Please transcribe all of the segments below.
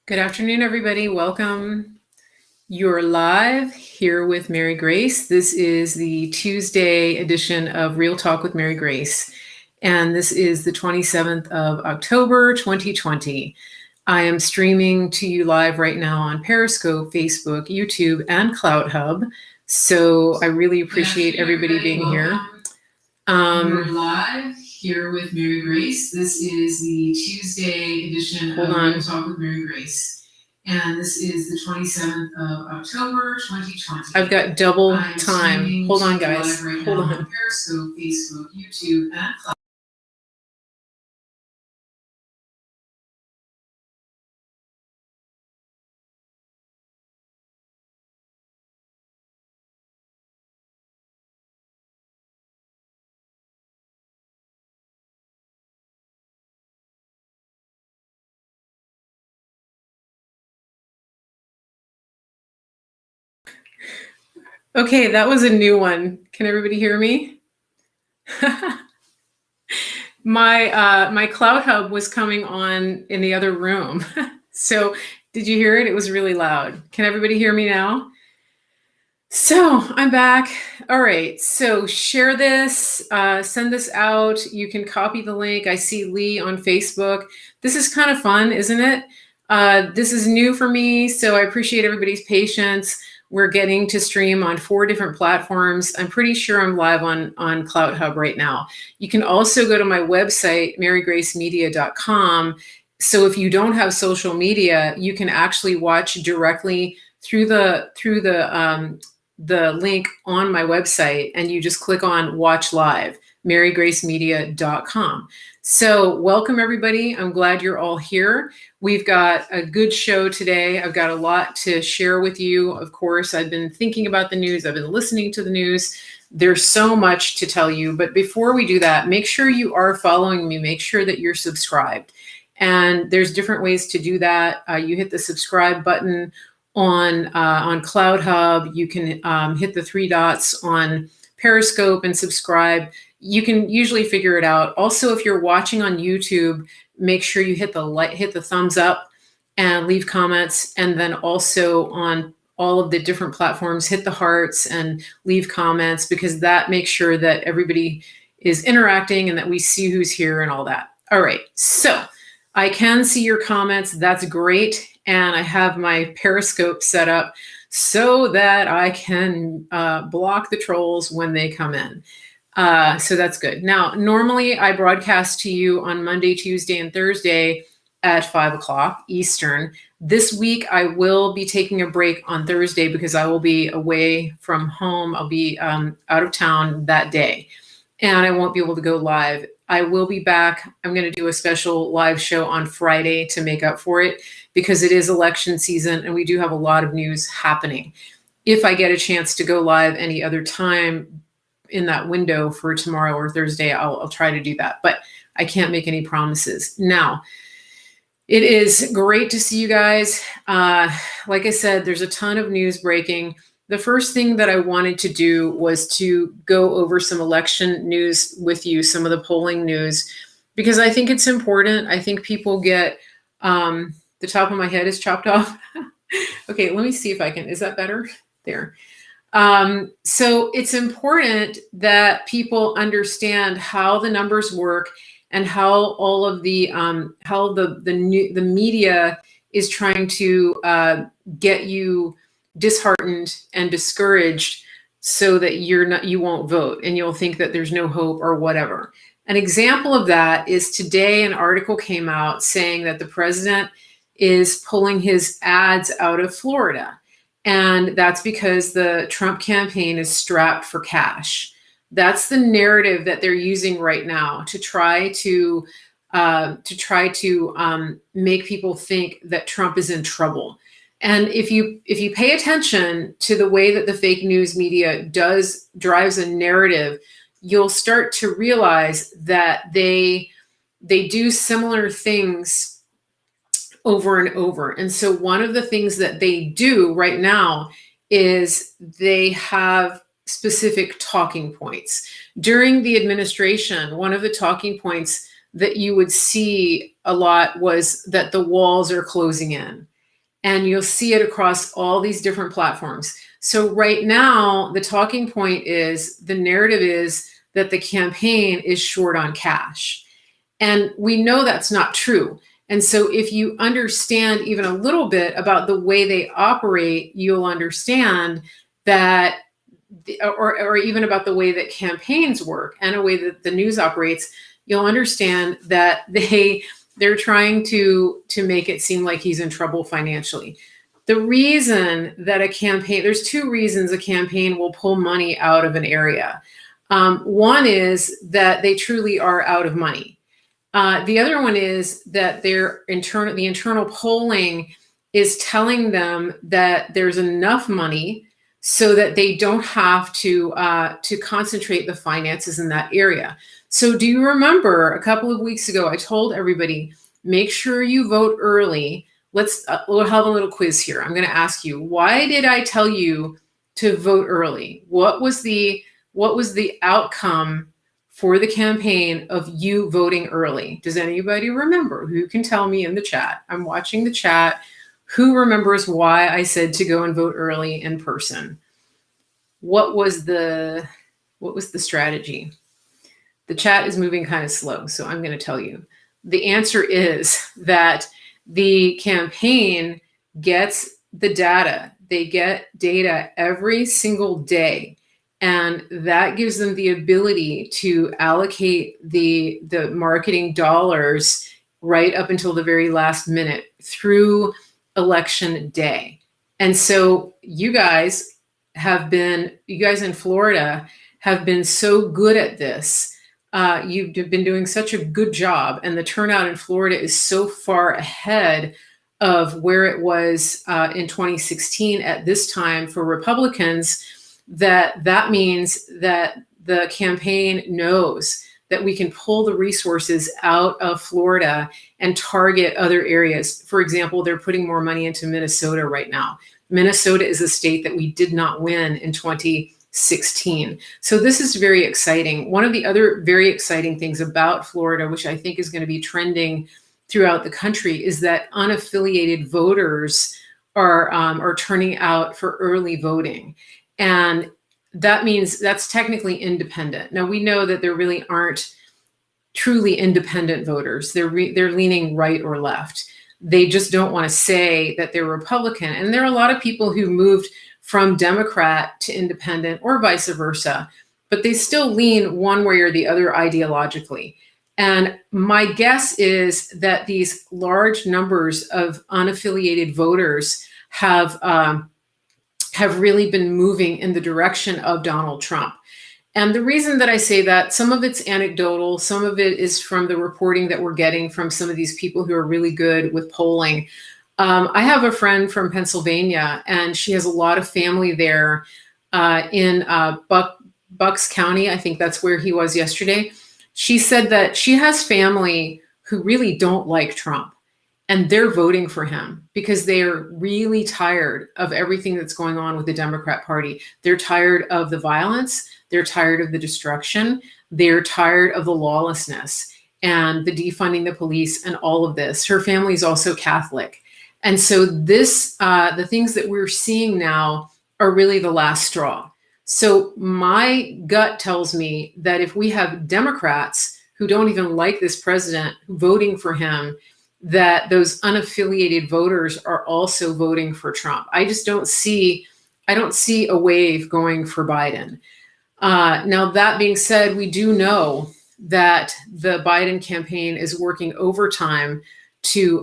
Good afternoon, everybody. Welcome. You're live here with Mary Grace. This is the Tuesday edition of Real Talk with Mary Grace, and this is the 27th of October, 2020. I am streaming to you live right now on Periscope, Facebook, YouTube, and CloutHub, so I really appreciate everybody being here. You're live here with Mary Grace. This is the Tuesday edition of Real Talk with Mary Grace. And this is the 27th of October, 2020. I've got double time. Hold on, guys. Hold on. Periscope, Facebook, YouTube, and Okay, that was a new one. Can everybody hear me? My CloutHub was coming on in the other room. So did you hear it? It was really loud. Can everybody hear me now? So I'm back. All right. So share this, send this out. You can copy the link. I see Lee on Facebook. This is kind of fun, isn't it? This is new for me, so I appreciate everybody's patience. We're getting to stream on 4 different platforms. I'm pretty sure I'm live on CloutHub right now. You can also go to my website, marygracemedia.com. So if you don't have social media, you can actually watch directly through the link on my website, and you just click on Watch Live, marygracemedia.com. So welcome, everybody. I'm glad you're all here. We've got a good show today. I've got a lot to share with you. Of course, I've been thinking about the news. I've been listening to the news. There's so much to tell you. But before we do that, make sure you are following me. Make sure that you're subscribed. And there's different ways to do that. You hit the subscribe button on CloutHub. You can hit the 3 dots on Periscope and subscribe. You can usually figure it out. Also, if you're watching on YouTube, make sure you hit the thumbs up and leave comments. And then also on all of the different platforms, hit the hearts and leave comments, because that makes sure that everybody is interacting and that we see who's here and all that. All right, so I can see your comments. That's great. And I have my Periscope set up so that I can block the trolls when they come in. So that's good. Now, normally I broadcast to you on Monday, Tuesday, and Thursday at 5 o'clock Eastern. This week, I will be taking a break on Thursday because I will be away from home. I'll be out of town that day, and I won't be able to go live. I will be back. I'm going to do a special live show on Friday to make up for it, because it is election season and we do have a lot of news happening. If I get a chance to go live any other time in that window for tomorrow or Thursday, I'll try to do that, but I can't make any promises. Now, it is great to see you guys. Like I said, there's a ton of news breaking. The first thing that I wanted to do was to go over some election news with you, some of the polling news, because I think it's important. I think people get, the top of my head is chopped off. Okay, let me see if I can, is that better? There. So it's important that people understand how the numbers work and how all of the how the media is trying to get you disheartened and discouraged, so that you won't vote and you'll think that there's no hope or whatever. An example of that is today an article came out saying that the president is pulling his ads out of Florida. And that's because the Trump campaign is strapped for cash. That's the narrative that they're using right now to try to make people think that Trump is in trouble. And if you pay attention to the way that the fake news media drives a narrative, you'll start to realize that they do similar things over and over. And so one of the things that they do right now is they have specific talking points. During the administration, one of the talking points that you would see a lot was that the walls are closing in. and you'll see it across all these different platforms. So right now, the talking point is, the narrative is that the campaign is short on cash. And we know that's not true. And so if you understand even a little bit about the way they operate, you'll understand that, or even about the way that campaigns work and a way that the news operates, you'll understand that they're trying to make it seem like he's in trouble financially. The reason that a campaign, there's two reasons a campaign will pull money out of an area. One is that they truly are out of money. The other one is that the internal polling is telling them that there's enough money so that they don't have to concentrate the finances in that area. So do you remember a couple of weeks ago, I told everybody, make sure you vote early. We'll have a little quiz here. I'm going to ask you, why did I tell you to vote early? What was the outcome for the campaign of you voting early? Does anybody remember? Who can tell me in the chat? I'm watching the chat. Who remembers why I said to go and vote early in person? What was the strategy? The chat is moving kind of slow, so I'm going to tell you. The answer is that the campaign gets the data. They get data every single day. And that gives them the ability to allocate the marketing dollars right up until the very last minute through election day. And so you guys in Florida have been so good at this. You've been doing such a good job, and the turnout in Florida is so far ahead of where it was in 2016 at this time for Republicans, that means that the campaign knows that we can pull the resources out of Florida and target other areas. For example, they're putting more money into Minnesota right now. Minnesota is a state that we did not win in 2016. So this is very exciting. One of the other very exciting things about Florida, which I think is going to be trending throughout the country, is that unaffiliated voters are turning out for early voting. And that means that's technically independent. Now, we know that there really aren't truly independent voters. They're leaning right or left. They just don't want to say that they're Republican. And there are a lot of people who moved from Democrat to independent or vice versa, but they still lean one way or the other ideologically. And my guess is that these large numbers of unaffiliated voters have really been moving in the direction of Donald Trump. And the reason that I say that, some of it's anecdotal, some of it is from the reporting that we're getting from some of these people who are really good with polling. I have a friend from Pennsylvania, and she has a lot of family there in Bucks County. I think that's where he was yesterday. She said that she has family who really don't like Trump, and they're voting for him because they're really tired of everything that's going on with the Democrat Party. They're tired of the violence. They're tired of the destruction. They're tired of the lawlessness and the defunding the police and all of this. Her family is also Catholic. And so the things that we're seeing now are really the last straw. So my gut tells me that if we have Democrats who don't even like this president voting for him, that those unaffiliated voters are also voting for Trump. I don't see a wave going for Biden. Now, that being said, we do know that the Biden campaign is working overtime to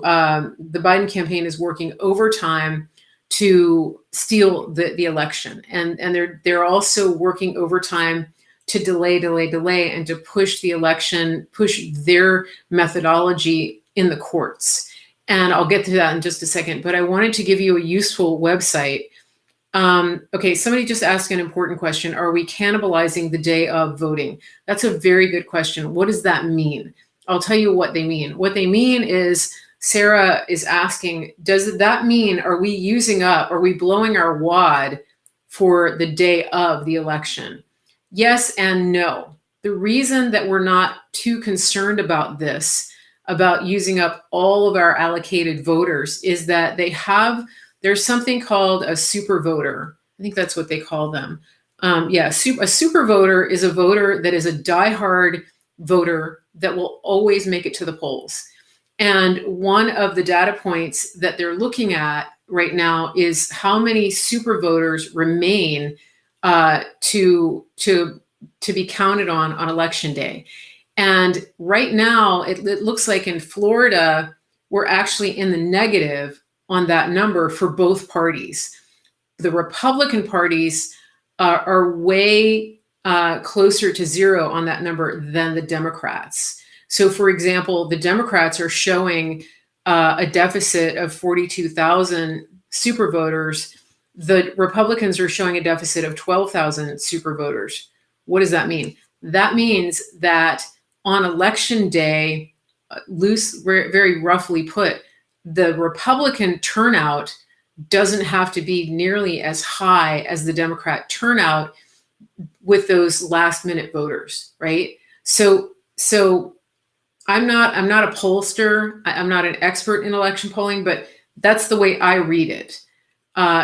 steal the election, and they're also working overtime to delay, and to push the election, push their methodology in the courts. And I'll get to that in just a second, but I wanted to give you a useful website. Okay, somebody just asked an important question. Are we cannibalizing the day of voting? That's a very good question. What does that mean? I'll tell you what they mean. What they mean is, Sarah is asking, does that mean, are we blowing our wad for the day of the election? Yes and no. The reason that we're not too concerned about this, about using up all of our allocated voters, is that they have there's something called a super voter. I think that's what they call them. A super voter is a voter that is a diehard voter that will always make it to the polls. And one of the data points that they're looking at right now is how many super voters remain to be counted on election day. And right now, it looks like in Florida, we're actually in the negative on that number for both parties. The Republican parties are way closer to zero on that number than the Democrats. So, for example, the Democrats are showing a deficit of 42,000 super voters. The Republicans are showing a deficit of 12,000 super voters. What does that mean? That means that on election day, very roughly put, the Republican turnout doesn't have to be nearly as high as the Democrat turnout with those last minute voters, right? So I'm not a pollster. I'm not an expert in election polling, but that's the way I read it.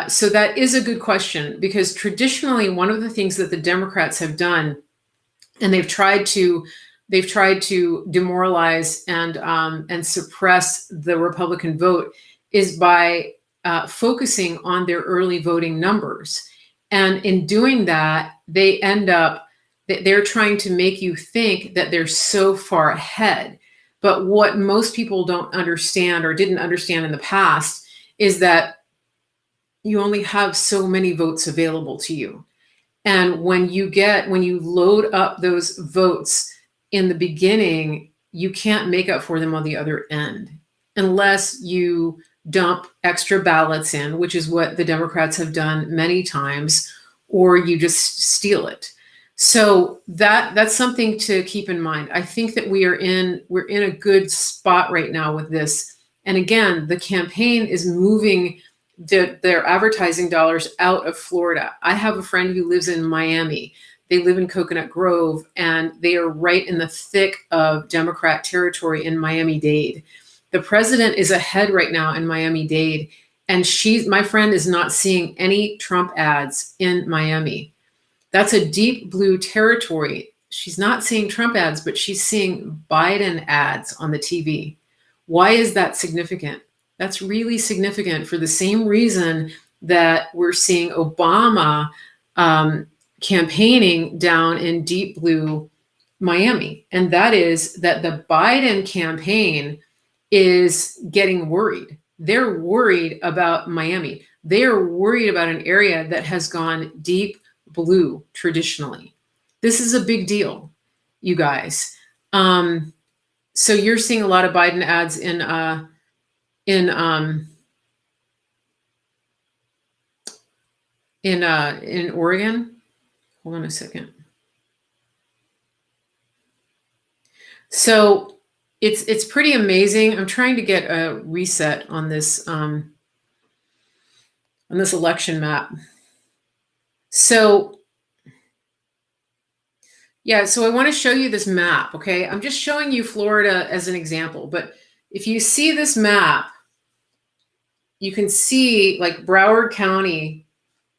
So that is a good question, because traditionally one of the things that the Democrats have done, and they've tried to demoralize and suppress the Republican vote, is by focusing on their early voting numbers. And in doing that, they're trying to make you think that they're so far ahead. But what most people don't understand, or didn't understand in the past, is that you only have so many votes available to you. And when you load up those votes in the beginning, you can't make up for them on the other end unless you dump extra ballots in, which is what the Democrats have done many times, or you just steal it. So that's something to keep in mind. I think that we're in a good spot right now with this. And again, the campaign is moving their advertising dollars out of Florida. I have a friend who lives in Miami. They live in Coconut Grove, and they are right in the thick of Democrat territory in Miami-Dade. The president is ahead right now in Miami-Dade, and my friend is not seeing any Trump ads in Miami. That's a deep blue territory. She's not seeing Trump ads, but she's seeing Biden ads on the TV. Why is that significant? That's really significant for the same reason that we're seeing Obama campaigning down in deep blue Miami. And that is that the Biden campaign is getting worried. They're worried about Miami. They're worried about an area that has gone deep blue traditionally. This is a big deal, you guys. So you're seeing a lot of Biden ads in Oregon. Hold on a second. So it's pretty amazing. I'm trying to get a reset on this election map. So yeah, so I want to show you this map, okay? I'm just showing you Florida as an example, but if you see this map, you can see like Broward County.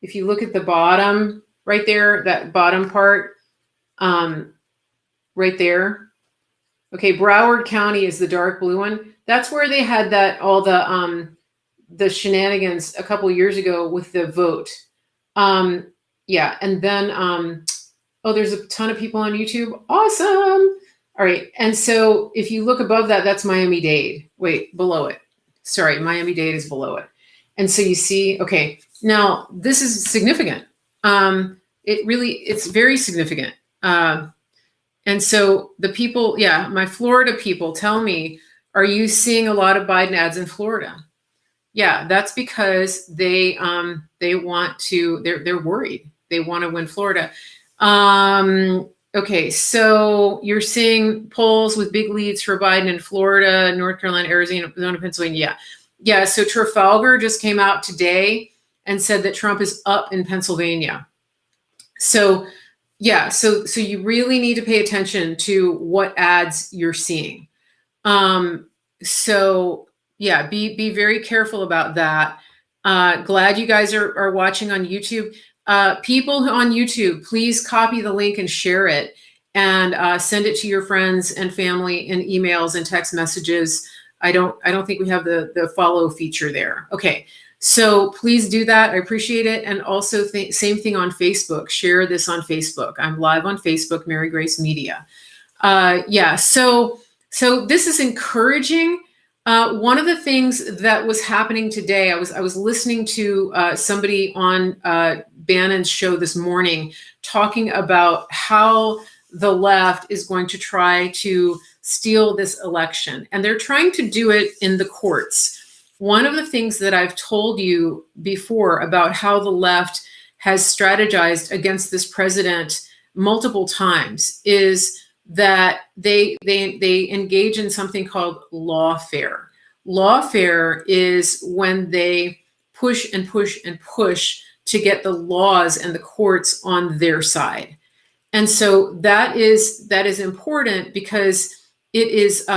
If you look at the bottom right there, that bottom part, right there. Okay, Broward County is the dark blue one. That's where they had all the shenanigans a couple years ago with the vote. Yeah, and then oh, there's a ton of people on YouTube. Awesome. All right, and so if you look above that, that's Miami-Dade. Wait, below it. Sorry, Miami-Dade is below it. And so you see, okay, now this is significant. It's very significant. And so the people, yeah, my Florida people tell me, are you seeing a lot of Biden ads in Florida? Yeah, that's because they want to, they're worried. They want to win Florida. Okay, so you're seeing polls with big leads for Biden in Florida, North Carolina, Arizona, Pennsylvania. Yeah, so Trafalgar just came out today and said that Trump is up in Pennsylvania. So yeah, so you really need to pay attention to what ads you're seeing. So yeah, be very careful about that. Glad you guys are watching on YouTube. People on YouTube, please copy the link and share it, and send it to your friends and family in emails and text messages. I don't think we have the follow feature there. Okay, so please do that. I appreciate it. And also same thing on Facebook. Share this on Facebook. I'm live on Facebook, Mary Grace Media. Yeah, so this is encouraging. One of the things that was happening today, I was listening to somebody on Bannon's show this morning talking about how the left is going to try to steal this election, and they're trying to do it in the courts. One of the things that I've told you before about how the left has strategized against this president multiple times is that they engage in something called lawfare. Lawfare is when they push and push and push to get the laws and the courts on their side. And so that is important because it is,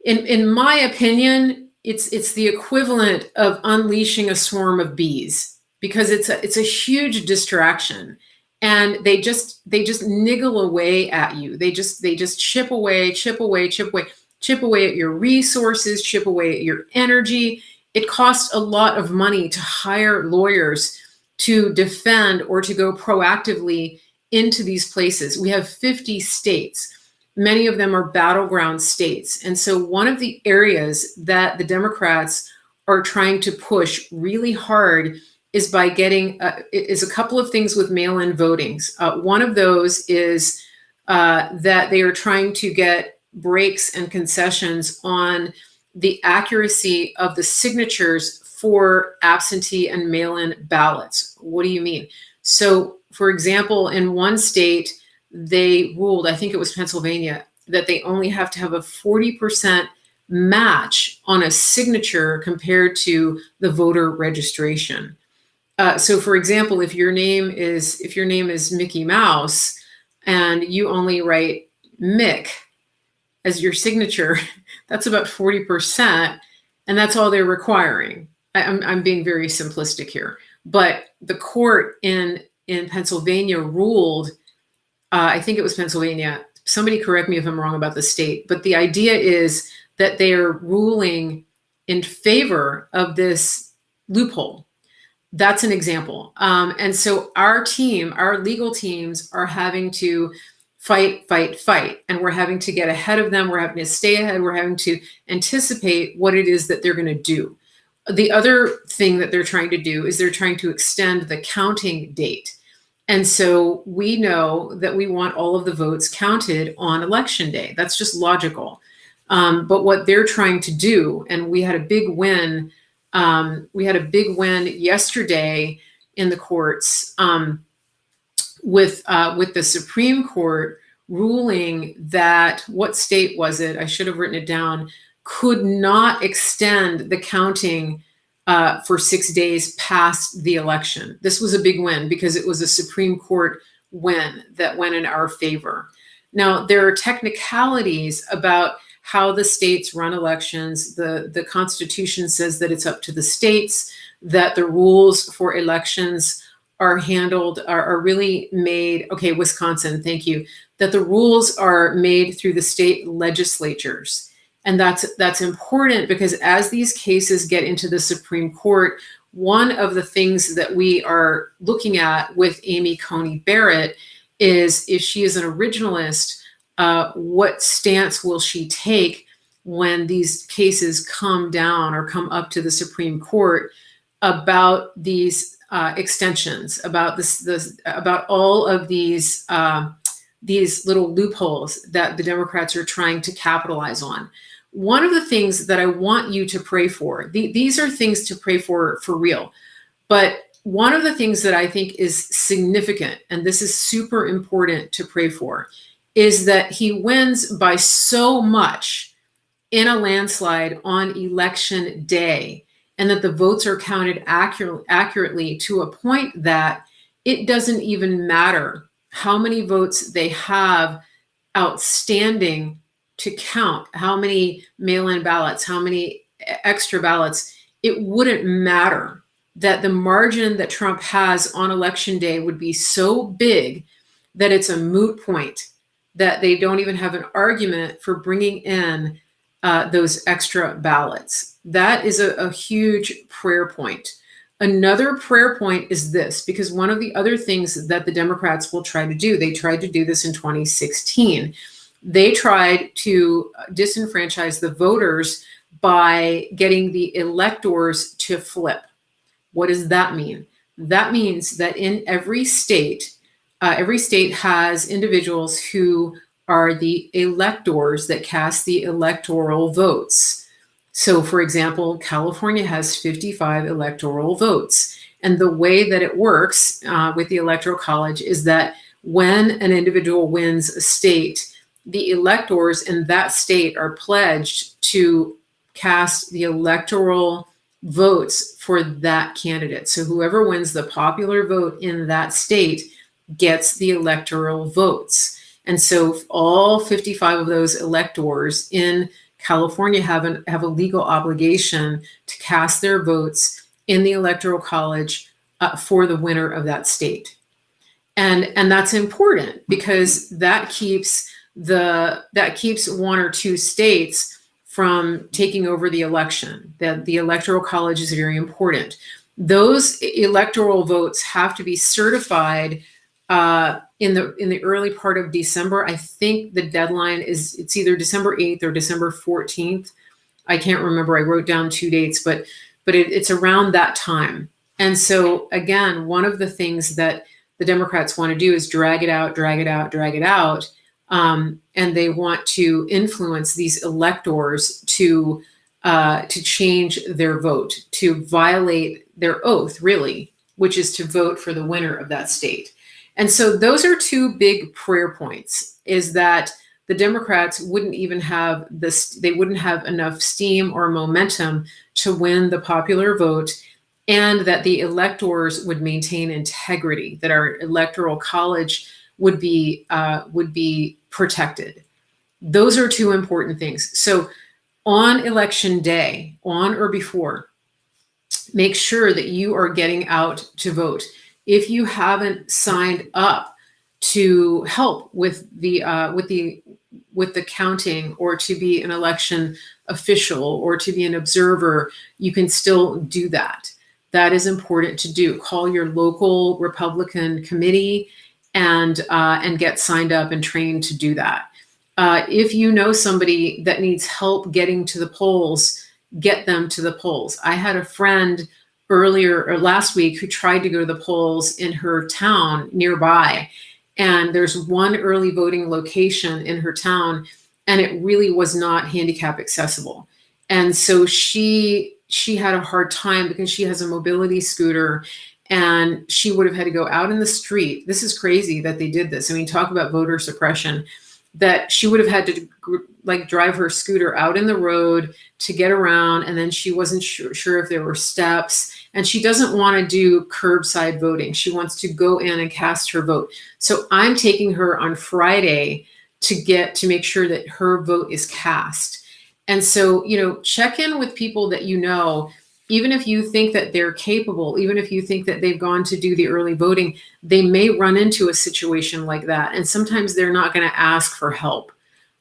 in my opinion, it's the equivalent of unleashing a swarm of bees, because it's a huge distraction. And they just niggle away at you. They just chip away at your resources, chip away at your energy. It costs a lot of money to hire lawyers to defend or to go proactively into these places. We have 50 states. Many of them are battleground states. And so one of the areas that the Democrats are trying to push really hard is by getting is a couple of things with mail-in votings. One of those is that they are trying to get breaks and concessions on the accuracy of the signatures for absentee and mail-in ballots. What do you mean? So, for example, in one state, they ruled, I think it was Pennsylvania, that they only have to have a 40% match on a signature compared to the voter registration. So, for example, if your name is Mickey Mouse and you only write Mick as your signature, that's about 40%, and that's all they're requiring. I'm being very simplistic here, but the court in Pennsylvania ruled, I think it was Pennsylvania. Somebody correct me if I'm wrong about the state, but the idea is that they are ruling in favor of this loophole. That's an example. And so our legal teams are having to fight. And we're having to get ahead of them. We're having to stay ahead. We're having to anticipate what it is that they're going to do. The other thing that they're trying to do is they're trying to extend the counting date. And so we know that we want all of the votes counted on election day. That's just logical. But what they're trying to do, and we had a big win. We had a big win yesterday in the courts with the Supreme Court ruling that, what state was it? I should have written it down. Could not extend the counting for 6 days past the election. This was a big win because it was a Supreme Court win that went in our favor. Now, there are technicalities about how the states run elections. The Constitution says that it's up to the states, that the rules for elections are really made, okay, Wisconsin, thank you, that the rules are made through the state legislatures. And that's important because as these cases get into the Supreme Court, one of the things that we are looking at with Amy Coney Barrett is, if she is an originalist, what stance will she take when these cases come down or come up to the Supreme Court about these extensions, about about all of these little loopholes that the Democrats are trying to capitalize on. One of the things that I want you to pray for, these are things to pray for real, but one of the things that I think is significant, and this is super important to pray for, is that he wins by so much in a landslide on election day, and that the votes are counted accurately to a point that it doesn't even matter how many votes they have outstanding to count, how many mail-in ballots, how many extra ballots. it wouldn't matter, that the margin that Trump has on election day would be so big that it's a moot point, that they don't even have an argument for bringing in those extra ballots. That is a huge prayer point. Another prayer point is this, because one of the other things that the Democrats will try to do, they tried to do this in 2016. They tried to disenfranchise the voters by getting the electors to flip. What does that mean? That means that in every state has individuals who are the electors that cast the electoral votes. So, for example, California has 55 electoral votes. And the way that it works with the Electoral College is that when an individual wins a state, the electors in that state are pledged to cast the electoral votes for that candidate. So whoever wins the popular vote in that state gets the electoral votes. And so all 55 of those electors in California have a legal obligation to cast their votes in the Electoral College for the winner of that state. And that's important because that keeps one or two states from taking over the election. That the Electoral College is very important. Those electoral votes have to be certified in the early part of December. I think the deadline it's either December 8th or December 14th. I can't remember. I wrote down 2 dates, but it's around that time. And so again, one of the things that the Democrats want to do is drag it out. And they want to influence these electors to change their vote, to violate their oath, really, which is to vote for the winner of that state. And so those are two big prayer points, is that the Democrats wouldn't even have they wouldn't have enough steam or momentum to win the popular vote, and that the electors would maintain integrity, that our Electoral College would be protected. Those are two important things. So on election day, on or before, make sure that you are getting out to vote. If you haven't signed up to help with the counting, or to be an election official, or to be an observer, you can still do that. That is important to do. Call your local Republican committee and get signed up and trained to do that. If you know somebody that needs help getting to the polls, get them to the polls. I had a friend last week who tried to go to the polls in her town nearby. And there's one early voting location in her town, and it really was not handicap accessible. And so she had a hard time because she has a mobility scooter, and she would have had to go out in the street. This is crazy that they did this. I mean, talk about voter suppression. That she would have had to drive her scooter out in the road to get around, and then she wasn't sure if there were steps, and she doesn't want to do curbside voting. She wants to go in and cast her vote. So I'm taking her on Friday to make sure that her vote is cast. And so, check in with people that even if you think that they're capable, even if you think that they've gone to do the early voting, they may run into a situation like that. And sometimes they're not going to ask for help,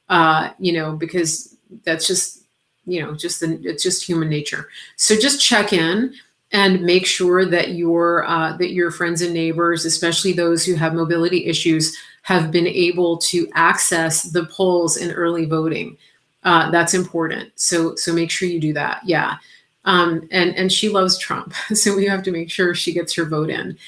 because that's just, it's just human nature. So just check in and make sure that your friends and neighbors, especially those who have mobility issues, have been able to access the polls in early voting. That's important. So make sure you do that. Yeah. And she loves Trump, so we have to make sure she gets her vote in.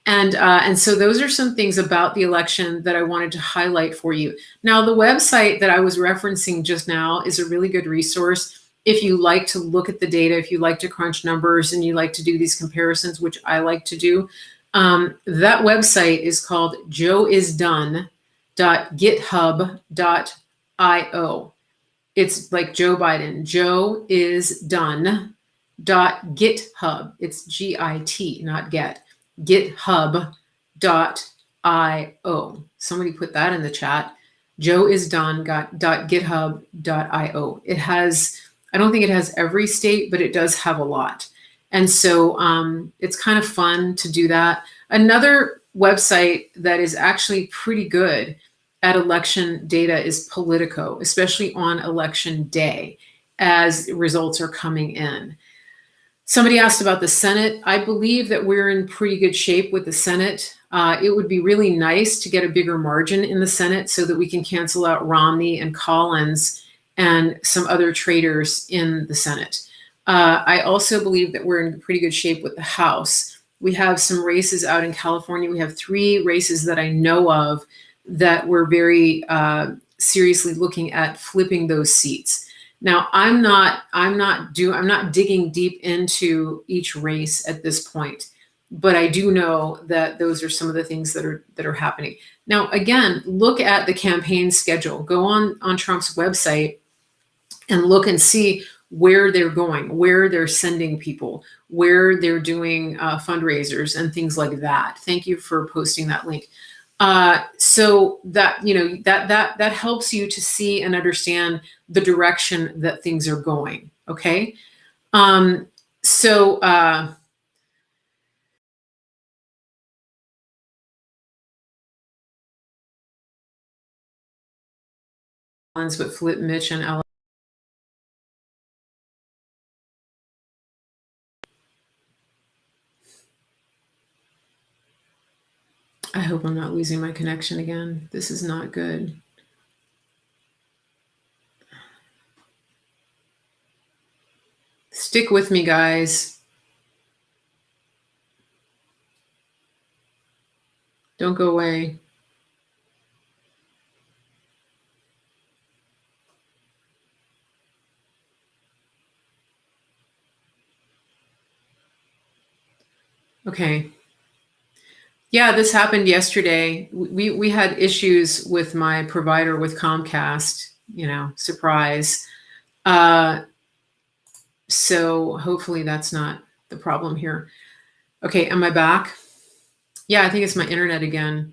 And so those are some things about the election that I wanted to highlight for you. Now, the website that I was referencing just now is a really good resource if you like to look at the data, if you like to crunch numbers and you like to do these comparisons, which I like to do. That website is called joeisdone.github.io. It's like Joe Biden. joeisdone.github. It's GIT, not get. github.io. Somebody put that in the chat. joeisdone.github.io. It has I don't think it has every state, but it does have a lot. And so it's kind of fun to do that. Another website that is actually pretty good at election data is Politico, especially on election day as results are coming in. Somebody asked about the Senate. I believe that we're in pretty good shape with the Senate. It would be really nice to get a bigger margin in the Senate so that we can cancel out Romney and Collins and some other traitors in the Senate. I also believe that we're in pretty good shape with the House. We have some races out in California. We have 3 races that I know of that we're very seriously looking at flipping those seats. Now, I'm not digging deep into each race at this point, but I do know that those are some of the things that are happening. Now, again, look at the campaign schedule. Go on Trump's website and look and see where they're going, where they're sending people, where they're doing fundraisers and things like that. Thank you for posting that link. So that, that helps you to see and understand the direction that things are going. Okay. So, but flip Mitch and Ella. I hope I'm not losing my connection again. This is not good. Stick with me, guys. Don't go away. Okay. Yeah, this happened yesterday. We had issues with my provider with Comcast, surprise. So hopefully that's not the problem here. Okay, am I back? Yeah, I think it's my internet again.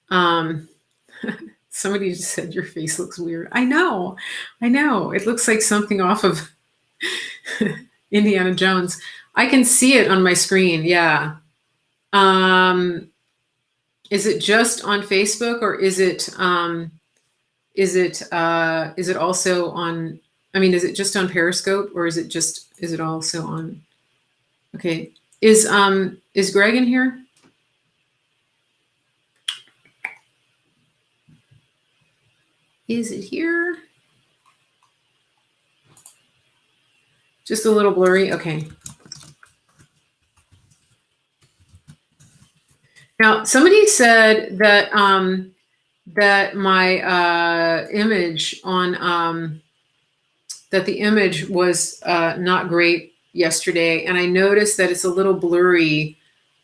Somebody just said your face looks weird. I know. It looks like something off of Indiana Jones. I can see it on my screen. Yeah. Is it just on Facebook or is it also on, is it just on Periscope or is it also on, okay. Is Greg in here? Is it here? Just a little blurry. Okay. Now, somebody said that that my image on that the image was not great yesterday, and I noticed that it's a little blurry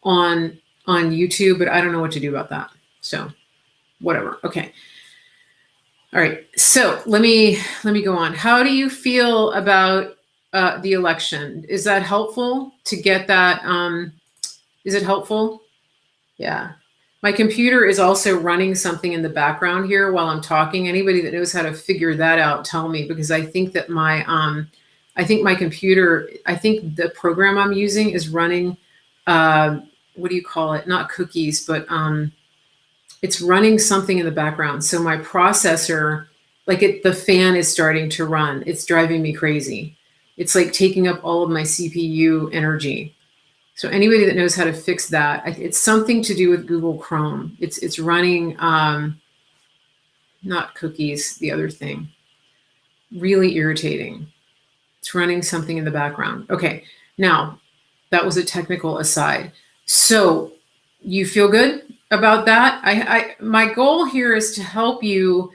on YouTube, but I don't know what to do about that. So, whatever. Okay. All right. So let me go on. How do you feel about the election? Is that helpful to get that? Is it helpful? Yeah. My computer is also running something in the background here while I'm talking. Anybody that knows how to figure that out, tell me, because I think that I think the program I'm using is running, what do you call it? Not cookies, but it's running something in the background. So my processor, the fan is starting to run. It's driving me crazy. It's like taking up all of my CPU energy. So anybody that knows how to fix that, it's something to do with Google Chrome. It's running, not cookies, the other thing. Really irritating. It's running something in the background. Okay, now that was a technical aside. So you feel good about that? My goal here is to help you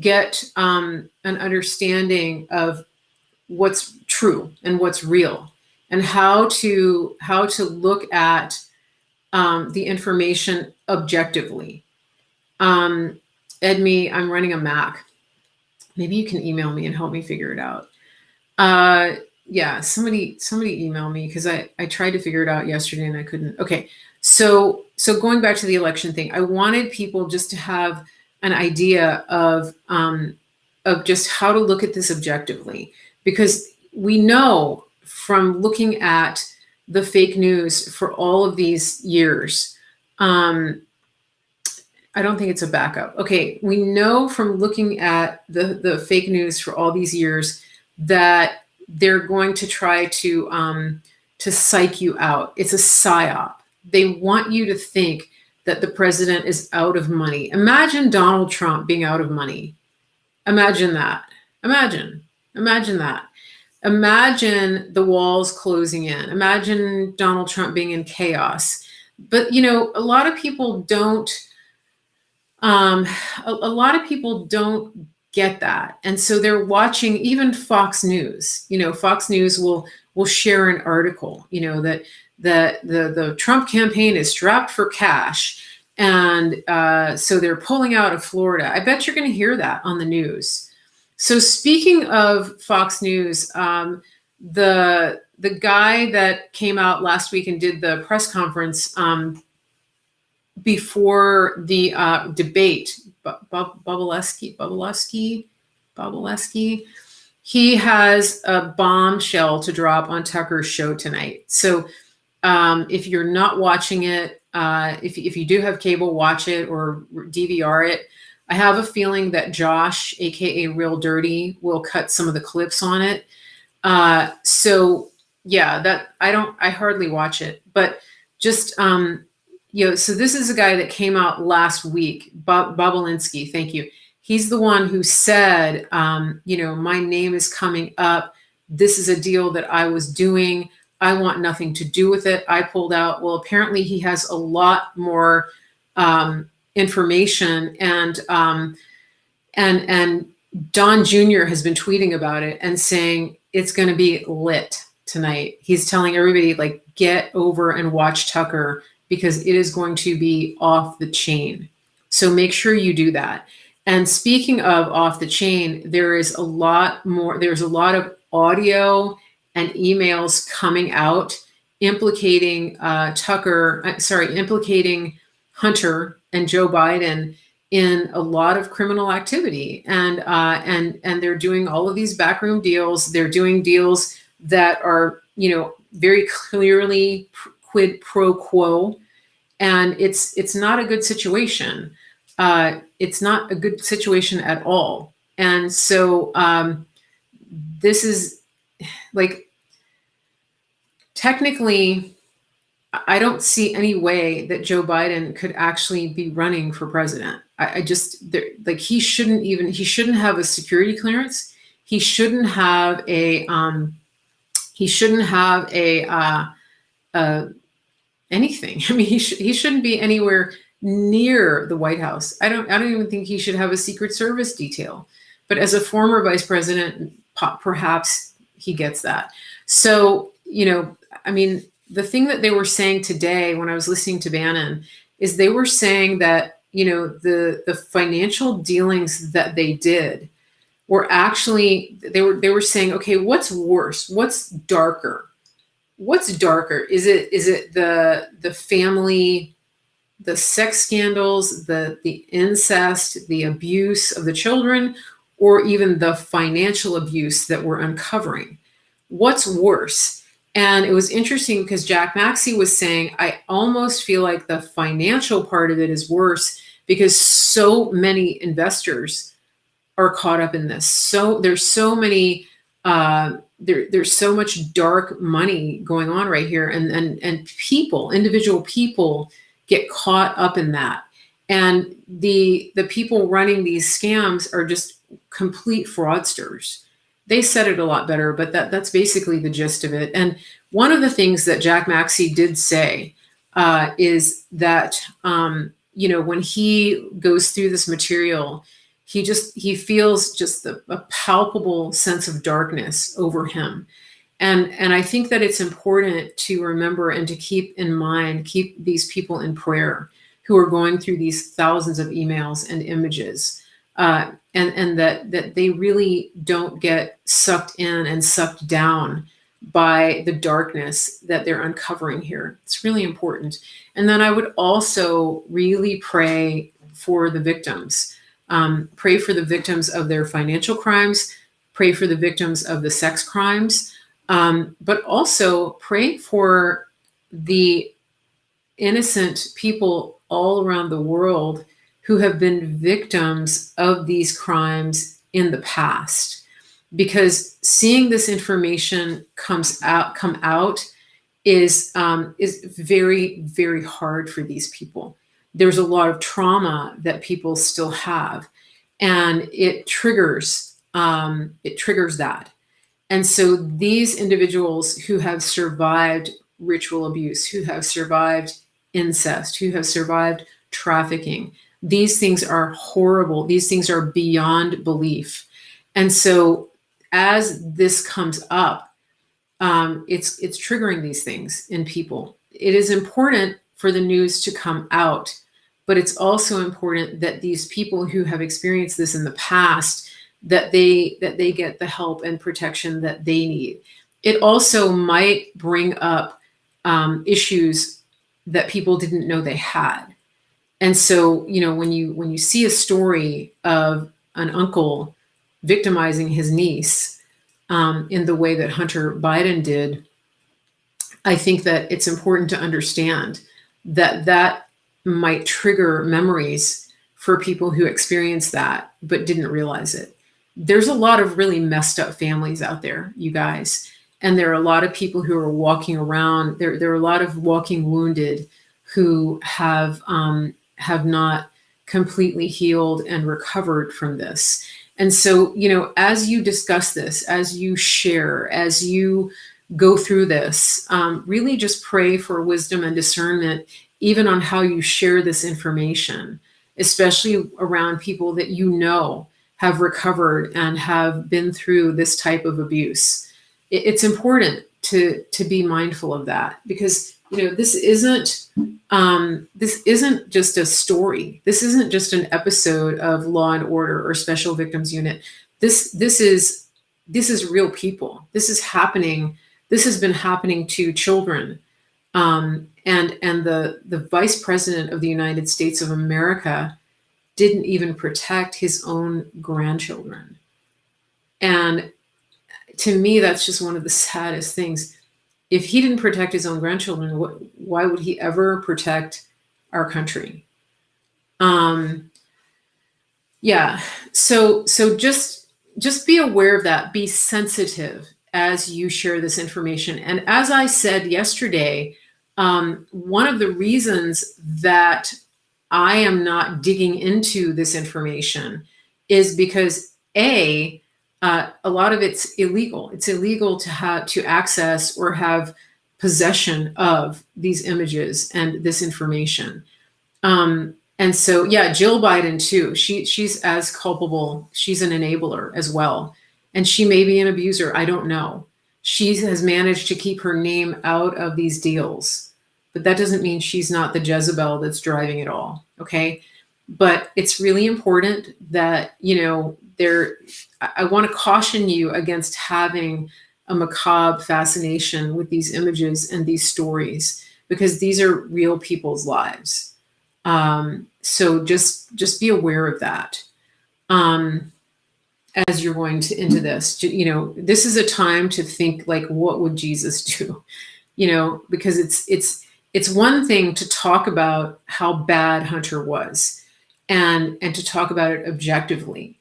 get an understanding of what's true and what's real, and how to look at the information objectively. Edme, I'm running a Mac. Maybe you can email me and help me figure it out. Yeah, somebody email me, because I tried to figure it out yesterday and I couldn't. Okay, so going back to the election thing, I wanted people just to have an idea of just how to look at this objectively, because we know from looking at the fake news for all of these years. I don't think it's a backup. Okay, we know from looking at the fake news for all these years that they're going to try to psych you out. It's a psyop. They want you to think that the president is out of money. Imagine Donald Trump being out of money. Imagine that. Imagine that. Imagine the walls closing in. Imagine Donald Trump being in chaos. But, you know, a lot of people don't get that. And so they're watching even Fox News. You know, Fox News will share an article, you know, that the Trump campaign is strapped for cash. And so they're pulling out of Florida. I bet you're going to hear that on the news. So speaking of Fox News, the guy that came out last week and did the press conference before the debate, Bobolewski, he has a bombshell to drop on Tucker's show tonight. So if you're not watching it, if you do have cable, watch it or DVR it. I have a feeling that Josh, aka Real Dirty, will cut some of the clips on it. So yeah, that I hardly watch it, but just you know, so this is a guy that came out last week, Bobolewski, thank you. He's the one who said, you know, my name is coming up. This is a deal that I was doing. I want nothing to do with it. I pulled out. Well, apparently he has a lot more information, and Don Jr. has been tweeting about it and saying it's going to be lit tonight. He's telling everybody, like, get over and watch Tucker because it is going to be off the chain. So make sure you do that. And speaking of off the chain, there's a lot of audio and emails coming out implicating implicating Hunter and Joe Biden in a lot of criminal activity. And they're doing all of these backroom deals. They're doing deals that are, you know, very clearly quid pro quo. And it's not a good situation. It's not a good situation at all. And so this is like, technically, I don't see any way that Joe Biden could actually be running for president. He shouldn't have a security clearance. He shouldn't have anything. I mean, he shouldn't be anywhere near the White House. I don't even think he should have a Secret Service detail. But as a former vice president, perhaps he gets that. So, you know, I mean, the thing that they were saying today when I was listening to Bannon is they were saying that, you know, the financial dealings that they did were actually, they were saying, okay, what's worse? What's darker? What's darker? Is it the family, the sex scandals, the incest, the abuse of the children, or even the financial abuse that we're uncovering? What's worse? And it was interesting because Jack Maxey was saying, I almost feel like the financial part of it is worse because so many investors are caught up in this. So there's so many, there's so much dark money going on right here. And people, individual people get caught up in that. And the people running these scams are just complete fraudsters. They said it a lot better, but that's basically the gist of it. And one of the things that Jack Maxey did say is that, you know, when he goes through this material, he feels just a palpable sense of darkness over him. And I think that it's important to remember and to keep in mind, keep these people in prayer who are going through these thousands of emails and images. And that they really don't get sucked in and sucked down by the darkness that they're uncovering here. It's really important. And then I would also really pray for the victims. Pray for the victims of their financial crimes. pray for the victims of the sex crimes, but also pray for the innocent people all around the world who have been victims of these crimes in the past. Because seeing this information come out is very, very hard for these people. There's a lot of trauma that people still have, and it triggers that. And so these individuals who have survived ritual abuse, who have survived incest, who have survived trafficking, these things are horrible. These things are beyond belief. And so as this comes up, it's triggering these things in people. It is important for the news to come out, but it's also important that these people who have experienced this in the past, that they get the help and protection that they need. It also might bring up issues that people didn't know they had. And so, when you see a story of an uncle victimizing his niece in the way that Hunter Biden did, I think that it's important to understand that might trigger memories for people who experienced that but didn't realize it. There's a lot of really messed up families out there, you guys. And there are a lot of people who are walking around. There are a lot of walking wounded who have not completely healed and recovered from this. And so, as you discuss this, as you share, as you go through this, really just pray for wisdom and discernment, even on how you share this information, especially around people that have recovered and have been through this type of abuse. It's important to be mindful of that, because this isn't just a story. This isn't just an episode of Law and Order or Special Victims Unit. This is real people. This is happening. This has been happening to children. And the Vice President of the United States of America didn't even protect his own grandchildren. And to me, that's just one of the saddest things. If he didn't protect his own grandchildren, why would he ever protect our country? Yeah. So just be aware of that. Be sensitive as you share this information. And as I said yesterday, one of the reasons that I am not digging into this information is because a lot of it's illegal. It's illegal to access or have possession of these images and this information. And so, yeah, Jill Biden too. She's as culpable. She's an enabler as well, and she may be an abuser. I don't know. She has managed to keep her name out of these deals, but that doesn't mean she's not the Jezebel that's driving it all. Okay, but it's really important that I want to caution you against having a macabre fascination with these images and these stories, because these are real people's lives. So just be aware of that as you're going into this. This is a time to think, like, what would Jesus do? Because it's one thing to talk about how bad Hunter was and to talk about it objectively,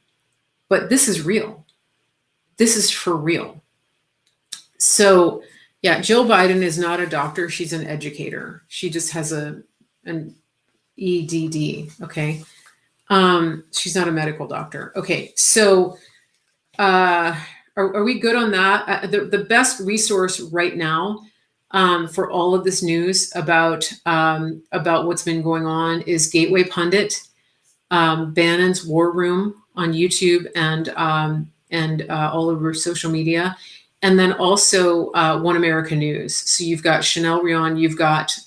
but this is real. This is for real. So yeah, Jill Biden is not a doctor. She's an educator. She just has an EDD. Okay. She's not a medical doctor. Okay. So, are we good on that? The best resource right now, for all of this news about what's been going on is Gateway Pundit, Bannon's War Room on YouTube and all over social media. And then also One America News. So you've got Chanel Rion, you've got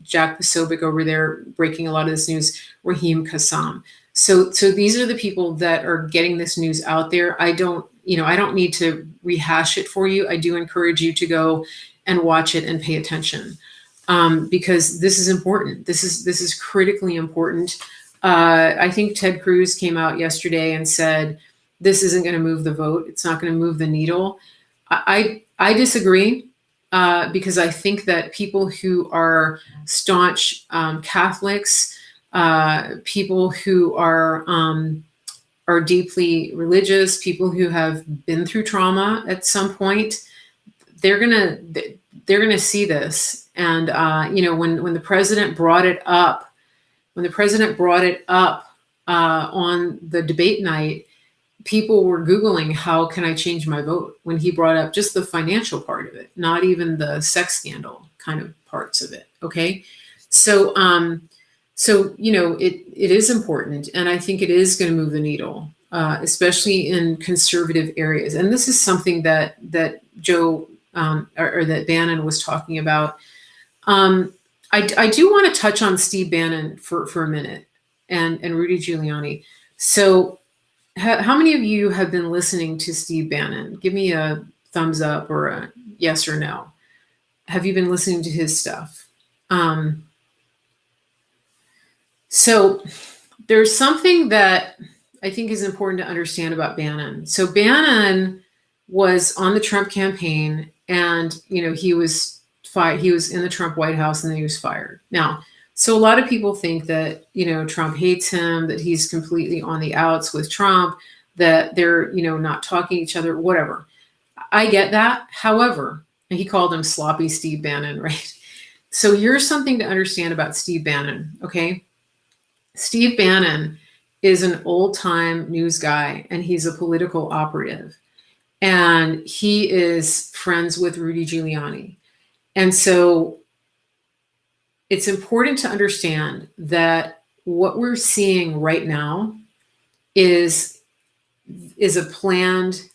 Jack Posobiec over there breaking a lot of this news, Raheem Kassam. So these are the people that are getting this news out there. I don't need to rehash it for you. I do encourage you to go and watch it and pay attention, because this is important. This is critically important. I think Ted Cruz came out yesterday and said, this isn't going to move the vote. It's not going to move the needle. I disagree, because I think that people who are staunch Catholics, people who are deeply religious, people who have been through trauma at some point, they're gonna see this. And when the president brought it up, on the debate night, people were Googling, how can I change my vote? When he brought up just the financial part of it, not even the sex scandal kind of parts of it. Okay. So, it is important. And I think it is going to move the needle, especially in conservative areas. And this is something that Joe, or that Bannon was talking about. I do want to touch on Steve Bannon for a minute, and Rudy Giuliani. So, how many of you have been listening to Steve Bannon? Give me a thumbs up or a yes or no. Have you been listening to his stuff? So there's something that I think is important to understand about Bannon. So Bannon was on the Trump campaign, and he was in the Trump White House, and then he was fired. Now, so a lot of people think that, Trump hates him, that he's completely on the outs with Trump, that they're, not talking to each other, whatever. I get that. However, he called him sloppy Steve Bannon, right? So here's something to understand about Steve Bannon, okay? Steve Bannon is an old-time news guy, and he's a political operative. And he is friends with Rudy Giuliani. And so it's important to understand that what we're seeing right now is a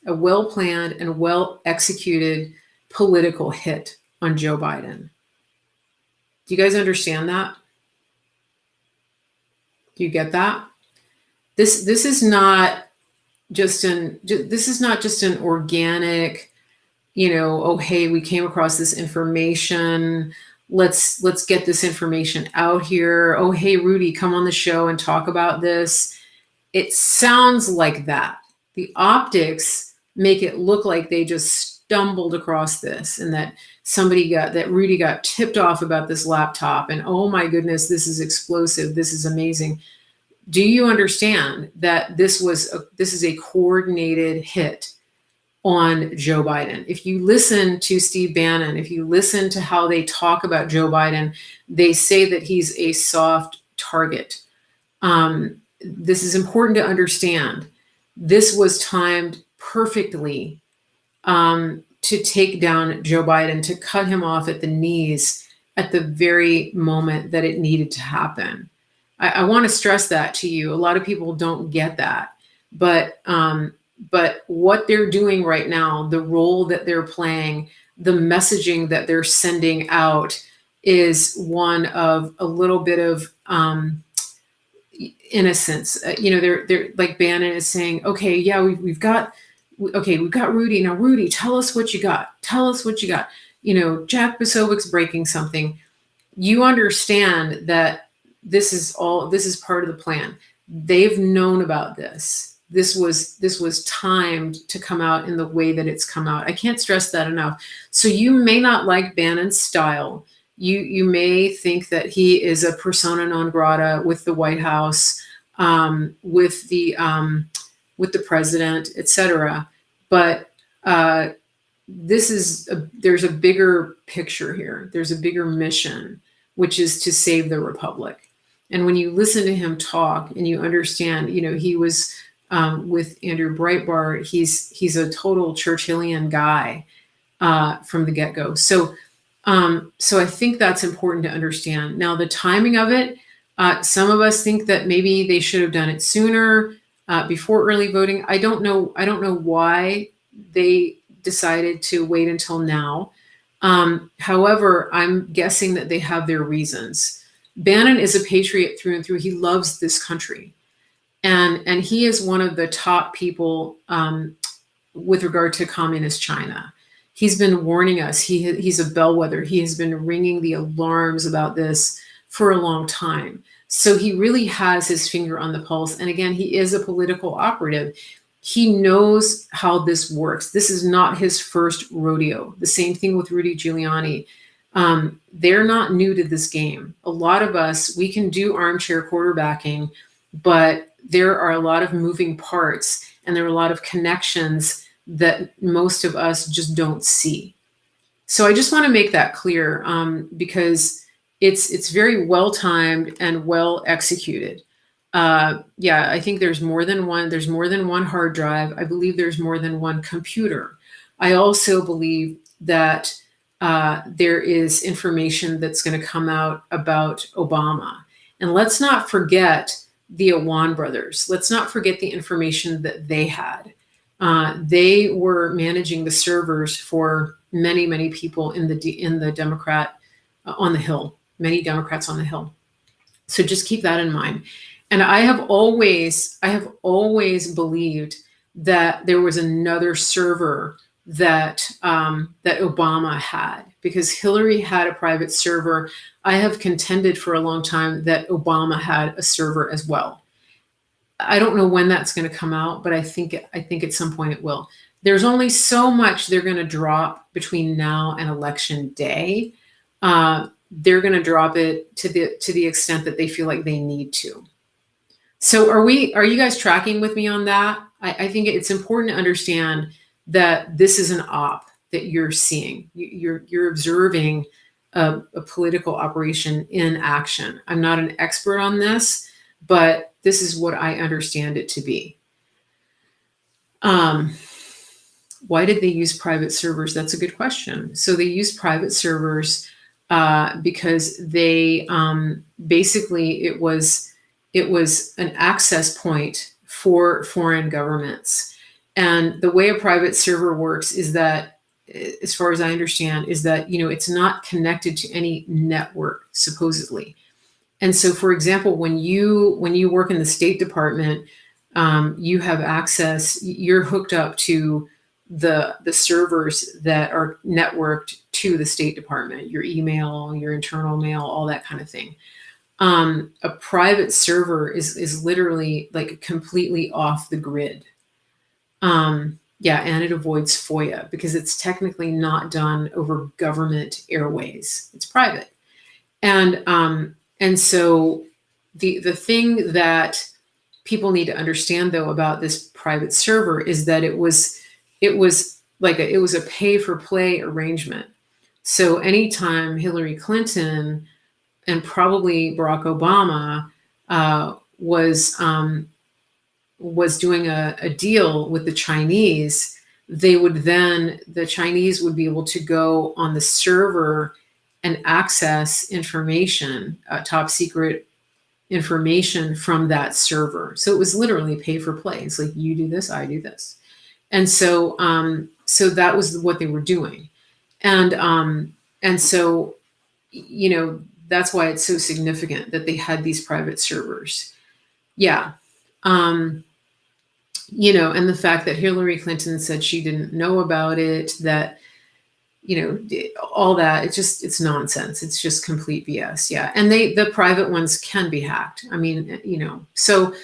well-planned and well-executed political hit on Joe Biden. Do you guys understand that? Do you get that? This is not just an organic, oh, hey, we came across this information. Let's get this information out here. Oh, hey, Rudy, come on the show and talk about this. It sounds like that. The optics make it look like they just stumbled across this, and that Rudy got tipped off about this laptop, and oh my goodness, this is explosive. This is amazing. Do you understand that this is a coordinated hit on Joe Biden? If you listen to Steve Bannon, if you listen to how they talk about Joe Biden, they say that he's a soft target. This is important to understand. This was timed perfectly to take down Joe Biden, to cut him off at the knees at the very moment that it needed to happen. I want to stress that to you. A lot of people don't get that, but what they're doing right now, the role that they're playing, the messaging that they're sending out, is one of a little bit of innocence. They're like Bannon is saying, okay, yeah, we've got Rudy. Now, Rudy, tell us what you got. Tell us what you got. Jack Posobiec's breaking something. You understand that this is part of the plan. They've known about this. This was timed to come out in the way that it's come out. I can't stress that enough. So you may not like Bannon's style. You may think that he is a persona non grata with the White House, with the president, etc. But there's a bigger picture here. There's a bigger mission, which is to save the republic. And when you listen to him talk and you understand, he was with Andrew Breitbart, he's a total Churchillian guy from the get-go. So I think that's important to understand. Now, the timing of it, some of us think that maybe they should have done it sooner, before early voting. I don't know why they decided to wait until now. However, I'm guessing that they have their reasons. Bannon is a patriot through and through. He loves this country. And he is one of the top people with regard to communist China. He's been warning us. He's a bellwether. He has been ringing the alarms about this for a long time. So he really has his finger on the pulse. And again, he is a political operative. He knows how this works. This is not his first rodeo. The same thing with Rudy Giuliani. They're not new to this game. A lot of us, we can do armchair quarterbacking, but there are a lot of moving parts and there are a lot of connections that most of us just don't see. So I just want to make that clear, because it's very well timed and well executed. Yeah, I think there's more than one. There's more than one hard drive. I believe there's more than one computer. I also believe that there is information that's going to come out about Obama. And let's not forget the Awan brothers. Let's not forget the information that they had. They were managing the servers for many, many people in the Democrat on the Hill, many Democrats on the Hill. So just keep that in mind. And I have always believed that there was another server that that Obama had, because Hillary had a private server. I have contended for a long time that Obama had a server as well. I don't know when that's going to come out, but I think at some point it will. There's only so much they're going to drop between now and election day. They're going to drop it to the extent that they feel like they need to. So are you guys tracking with me on that? I think it's important to understand that this is an op that you're seeing. You're observing a political operation in action. I'm not an expert on this, but this is what I understand it to be. Why did they use private servers? That's a good question. So they use private servers because they basically it was an access point for foreign governments. And the way a private server works is that, as far as I understand, is that, it's not connected to any network, supposedly. And so, for example, when you work in the State Department, you have access, you're hooked up to the servers that are networked to the State Department, your email, your internal mail, all that kind of thing. A private server is literally like completely off the grid. Yeah, and it avoids FOIA because it's technically not done over government airways. It's private. And so the thing that people need to understand, though, about this private server is that it was a pay for play arrangement. So anytime Hillary Clinton and probably Barack Obama was doing a deal with the Chinese, the Chinese would be able to go on the server and access information, top secret information from that server. So it was literally pay for play. It's like, you do this, I do this. And so that was what they were doing. And so, that's why it's so significant that they had these private servers. Yeah. And the fact that Hillary Clinton said she didn't know about it, that, all that, it's nonsense. It's just complete BS. Yeah. And the private ones can be hacked. I mean, so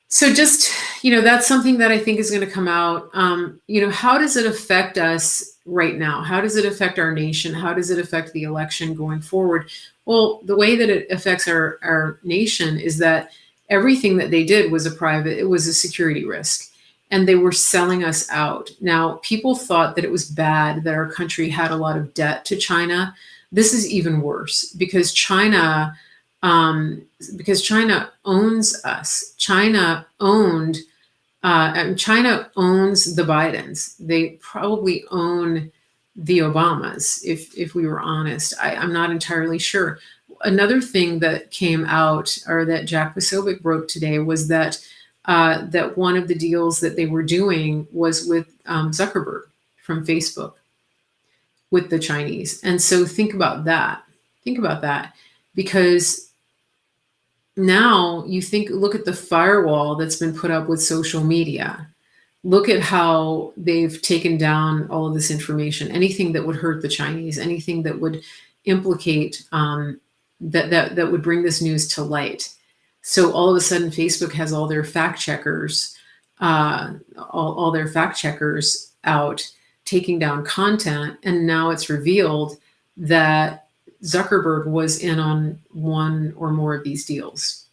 just, that's something that I think is going to come out. How does it affect us right now? How does it affect our nation? How does it affect the election going forward? Well, the way that it affects our nation is that everything that they did was it was a security risk, and they were selling us out. Now, people thought that it was bad that our country had a lot of debt to China. This is even worse because China owns us. China owns the Bidens. They probably own the Obamas, if we were honest. I'm not entirely sure. Another thing that came out, or that Jack Posobiec broke today, was that one of the deals that they were doing was with Zuckerberg from Facebook with the Chinese. And so think about that. Because now look at the firewall that's been put up with social media. Look at how they've taken down all of this information, anything that would hurt the Chinese, anything that would implicate, that would bring this news to light. So all of a sudden, Facebook has all their fact checkers all their fact checkers out taking down content, and now it's revealed that Zuckerberg was in on one or more of these deals.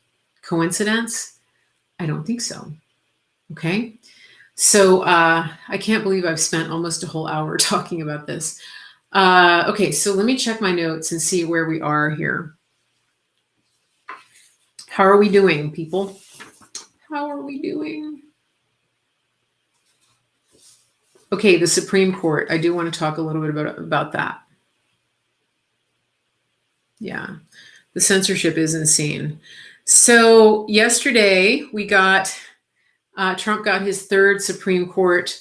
Coincidence? I don't think so. Okay. So I can't believe I've spent almost a whole hour talking about this. Okay, so let me check my notes and see where we are here. How are we doing, people? How are we doing? Okay, the Supreme Court. I do want to talk a little bit about that. Yeah, the censorship is insane. So yesterday we got, Trump got his third Supreme Court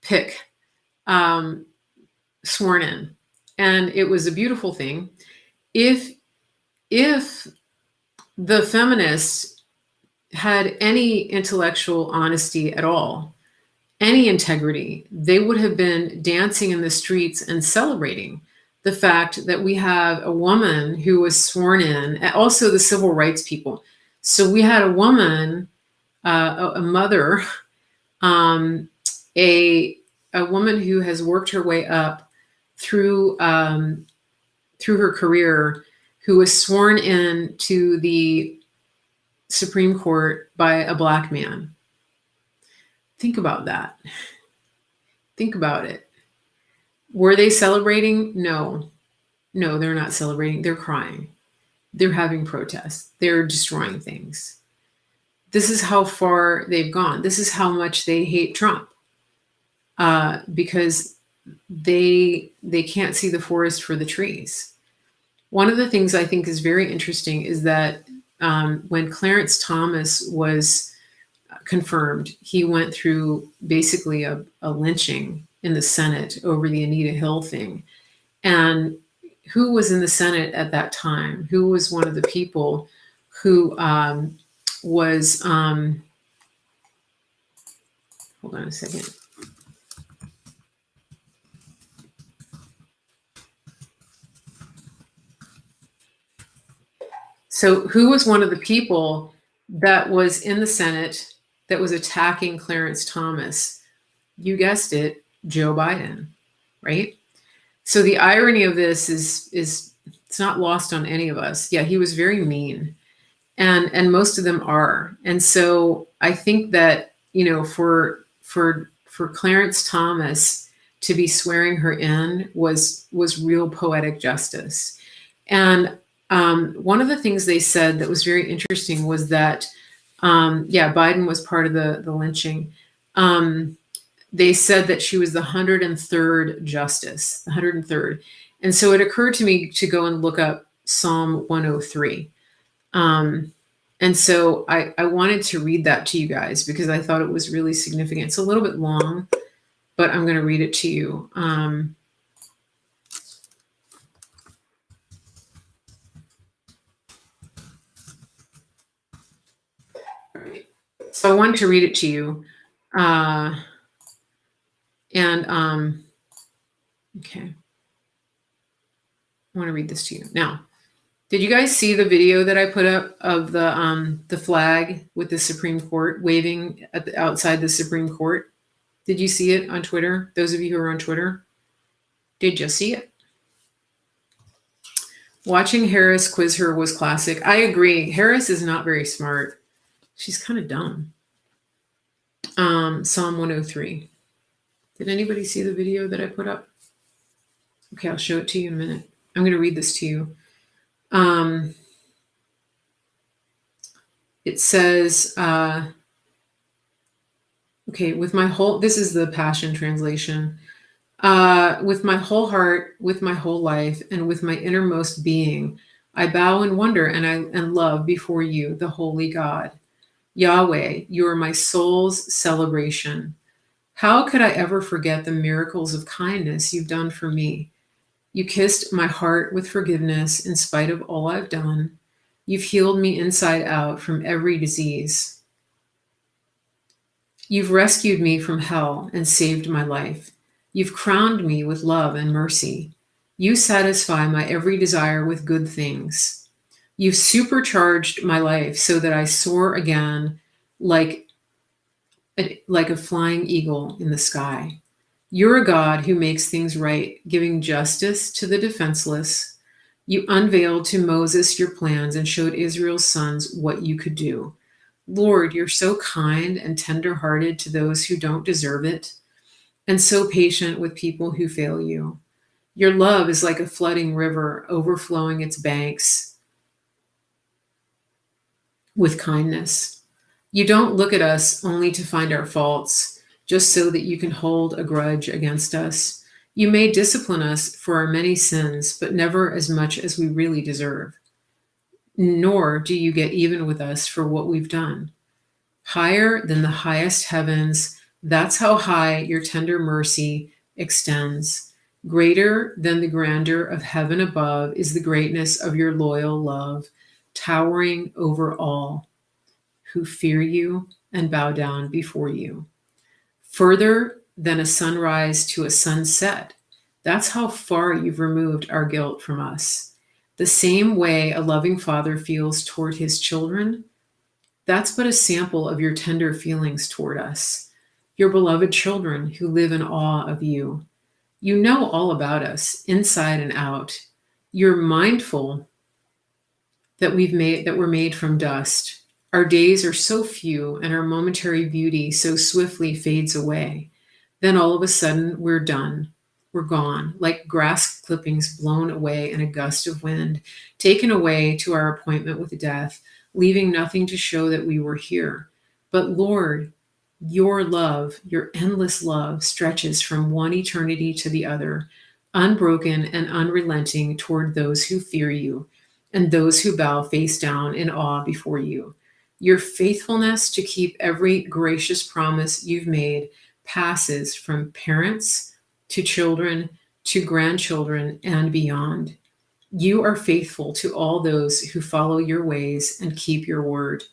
pick sworn in, and it was a beautiful thing. If the feminists had any intellectual honesty at all, any integrity, they would have been dancing in the streets and celebrating the fact that we have a woman who was sworn in, and also the civil rights people. So we had a woman, a mother, a woman who has worked her way up through her career, who was sworn in to the Supreme Court by a Black man. Think about that. Think about it. Were they celebrating? No, they're not celebrating. They're crying. They're having protests. They're destroying things. This is how far they've gone. This is how much they hate Trump, because they can't see the forest for the trees. One of the things I think is very interesting is that when Clarence Thomas was confirmed, he went through basically a lynching in the Senate over the Anita Hill thing. And who was in the Senate at that time? Who was one of the people who was, hold on a second. So who was one of the people that was in the Senate that was attacking Clarence Thomas? You guessed it, Joe Biden, right? So the irony of this is it's not lost on any of us. Yeah, he was very mean, and most of them are. And so I think that, you know, for Clarence Thomas to be swearing her in was real poetic justice. And one of the things they said that was very interesting was that, Biden was part of the lynching. They said that she was the 103rd justice, the 103rd. And so it occurred to me to go and look up Psalm 103. And so I wanted to read that to you guys because I thought it was really significant. It's a little bit long, but I'm going to read it to you. So I wanted to read it to you. Okay. I want to read this to you. Now, did you guys see the video that I put up of the flag with the Supreme Court waving outside the Supreme Court? Did you see it on Twitter? Those of you who are on Twitter, did you see it? Watching Harris quiz her was classic. I agree. Harris is not very smart. She's kind of dumb. Psalm 103. Did anybody see the video that I put up? Okay, I'll show it to you in a minute. I'm going to read this to you. It says, this is the Passion Translation. With my whole heart, with my whole life, and with my innermost being, I bow in wonder and love before you, the holy God. Yahweh, you are my soul's celebration. How could I ever forget the miracles of kindness you've done for me? You kissed my heart with forgiveness in spite of all I've done. You've healed me inside out from every disease. You've rescued me from hell and saved my life. You've crowned me with love and mercy. You satisfy my every desire with good things. You've supercharged my life so that I soar again like like a flying eagle in the sky. You're a God who makes things right, giving justice to the defenseless. You unveiled to Moses your plans and showed Israel's sons what you could do. Lord, you're so kind and tender-hearted to those who don't deserve it, and so patient with people who fail you. Your love is like a flooding river overflowing its banks with kindness. You don't look at us only to find our faults, just so that you can hold a grudge against us. You may discipline us for our many sins, but never as much as we really deserve. Nor do you get even with us for what we've done. Higher than the highest heavens, that's how high your tender mercy extends. Greater than the grandeur of heaven above is the greatness of your loyal love, towering over all who fear you and bow down before you. Further than a sunrise to a sunset, that's how far you've removed our guilt from us. The same way a loving father feels toward his children, that's but a sample of your tender feelings toward us, your beloved children who live in awe of you. You know all about us, inside and out. You're mindful that we're made from dust. Our days are so few and our momentary beauty so swiftly fades away. Then all of a sudden we're done. We're gone, like grass clippings blown away in a gust of wind, taken away to our appointment with death, leaving nothing to show that we were here. But Lord, your love, your endless love, stretches from one eternity to the other, unbroken and unrelenting toward those who fear you and those who bow face down in awe before you. Your faithfulness to keep every gracious promise you've made passes from parents to children to grandchildren and beyond. You are faithful to all those who follow your ways and keep your word.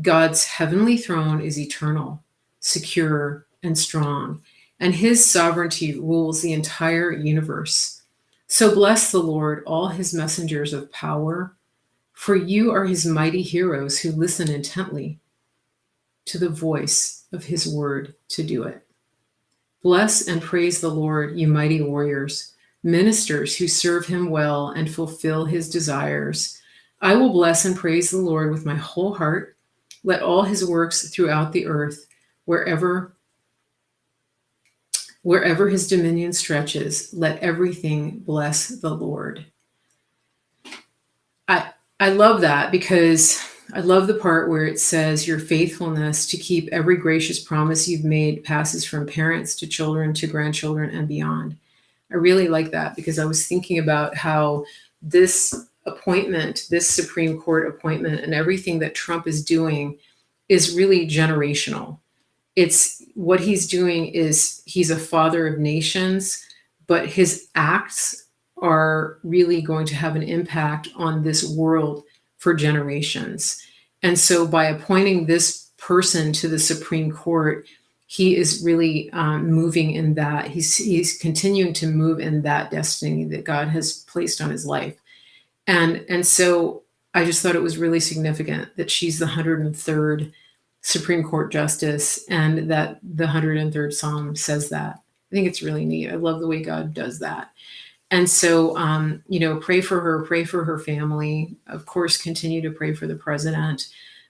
God's heavenly throne is eternal, secure, and strong, and his sovereignty rules the entire universe. So bless the Lord, all his messengers of power, for you are his mighty heroes who listen intently to the voice of his word to do it. Bless and praise the Lord, you mighty warriors, ministers who serve him well and fulfill his desires. I will bless and praise the Lord with my whole heart. Let all his works throughout the earth, wherever his dominion stretches, let everything bless the Lord. I love that because I love the part where it says your faithfulness to keep every gracious promise you've made passes from parents to children to grandchildren and beyond. I really like that because I was thinking about how this appointment, this Supreme Court appointment, and everything that Trump is doing is really generational. It's what he's doing is he's a father of nations, but his acts are really going to have an impact on this world for generations. And so by appointing this person to the Supreme Court, he is really moving in that. He's continuing to move in that destiny that God has placed on his life. And so I just thought it was really significant that she's the 103rd Supreme Court justice and that the 103rd Psalm says that. I think it's really neat. I love the way God does that. And so, pray for her family. Of course, continue to pray for the president.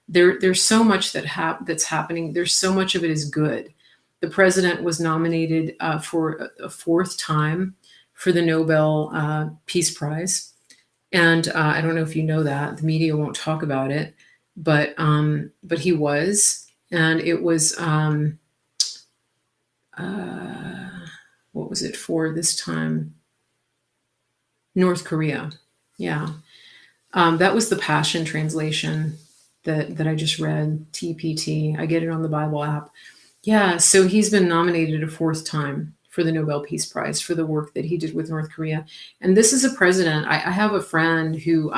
There's so much that's happening. There's so much of it is good. The president was nominated for a fourth time for the Nobel Peace Prize. And I don't know if you know that. The media won't talk about it. But he was. And it was, what was it for this time? North Korea. Yeah. That was the Passion Translation that I just read, TPT. I get it on the Bible app. Yeah, so he's been nominated a fourth time for the Nobel Peace Prize for the work that he did with North Korea. And this is a president. I have a friend who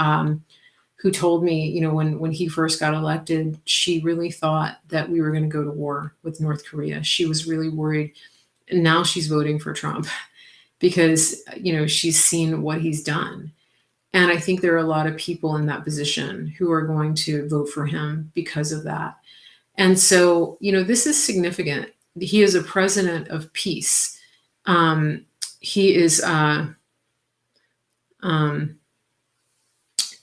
told me, when he first got elected, she really thought that we were going to go to war with North Korea. She was really worried. And now she's voting for Trump because, she's seen what he's done. And I think there are a lot of people in that position who are going to vote for him because of that. And so, this is significant. He is a president of peace. He is, um,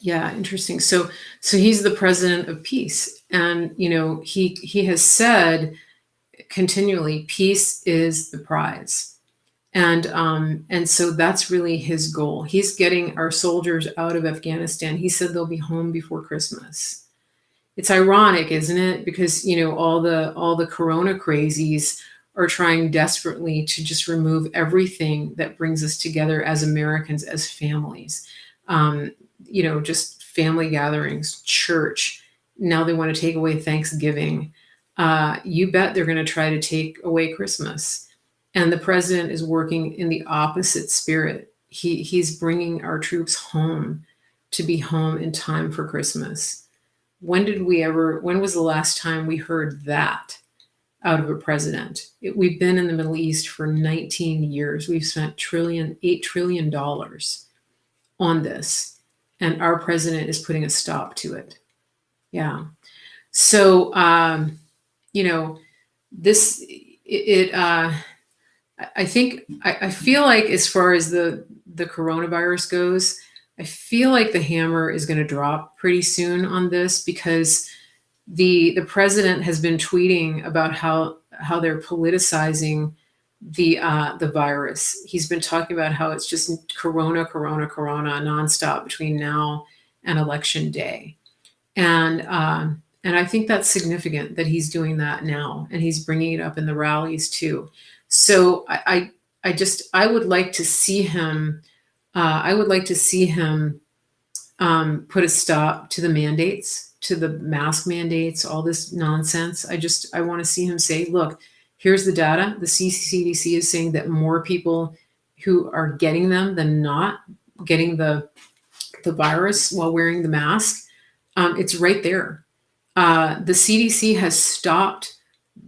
yeah, interesting. So he's the president of peace, and he has said continually, peace is the prize. And so that's really his goal. He's getting our soldiers out of Afghanistan. He said they'll be home before Christmas. It's ironic, isn't it? Because all the corona crazies are trying desperately to just remove everything that brings us together as Americans, as families. Um, just family gatherings, church. Now they want to take away Thanksgiving. You bet they're going to try to take away Christmas. And the president is working in the opposite spirit. He's bringing our troops home to be home in time for Christmas. When was the last time we heard that out of a president? We've been in the Middle East for 19 years. We've spent $8 trillion on this, and our president is putting a stop to it. Yeah. So, this, I feel like, as far as the coronavirus goes, I feel like the hammer is going to drop pretty soon on this, because the president has been tweeting about how they're politicizing the virus. He's been talking about how it's just corona nonstop between now and election day, and I think that's significant that he's doing that now, and he's bringing it up in the rallies too. So I would like to see him. I would like to see him put a stop to the mandates, to the mask mandates, all this nonsense. I want to see him say, look, here's the data. The CDC is saying that more people who are getting them than not getting the virus while wearing the mask. It's right there. The CDC has stopped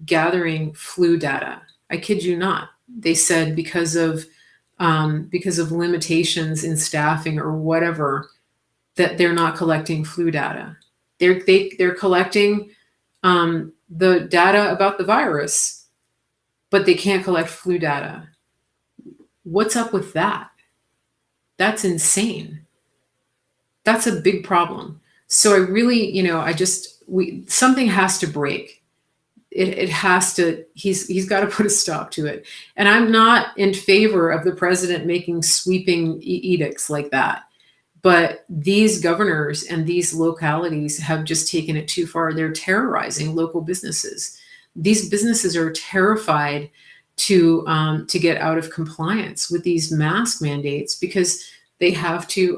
gathering flu data. I kid you not. They said because of limitations in staffing or whatever, that they're not collecting flu data. They're collecting the data about the virus, but they can't collect flu data. What's up with that? That's insane. That's a big problem. So I really, something has to break. It has to. He's got to put a stop to it. And I'm not in favor of the president making sweeping edicts like that. But these governors and these localities have just taken it too far. They're terrorizing local businesses. These businesses are terrified to get out of compliance with these mask mandates, because they have to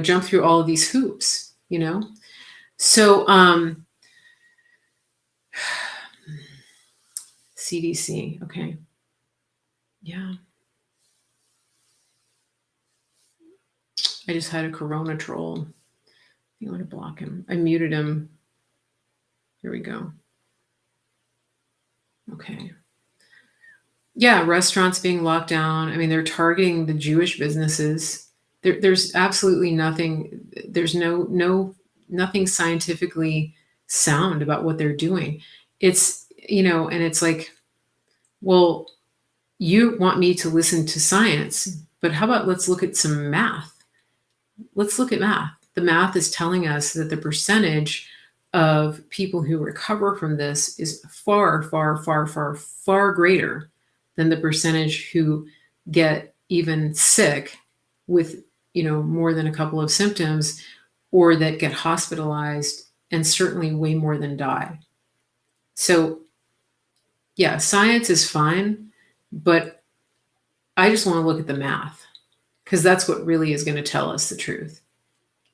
jump through all of these hoops. So CDC. Okay. Yeah. I just had a corona troll. You want to block him? I muted him. Here we go. Okay. Yeah, restaurants being locked down. I mean, they're targeting the Jewish businesses. There's absolutely nothing. There's nothing scientifically sound about what they're doing. It's, and it's like, well, you want me to listen to science, but how about let's look at some math? Let's look at math. The math is telling us that the percentage of people who recover from this is far, far, far, far, far greater than the percentage who get even sick with, more than a couple of symptoms, or that get hospitalized, and certainly way more than die. So yeah, science is fine, but I just want to look at the math, because that's what really is going to tell us the truth.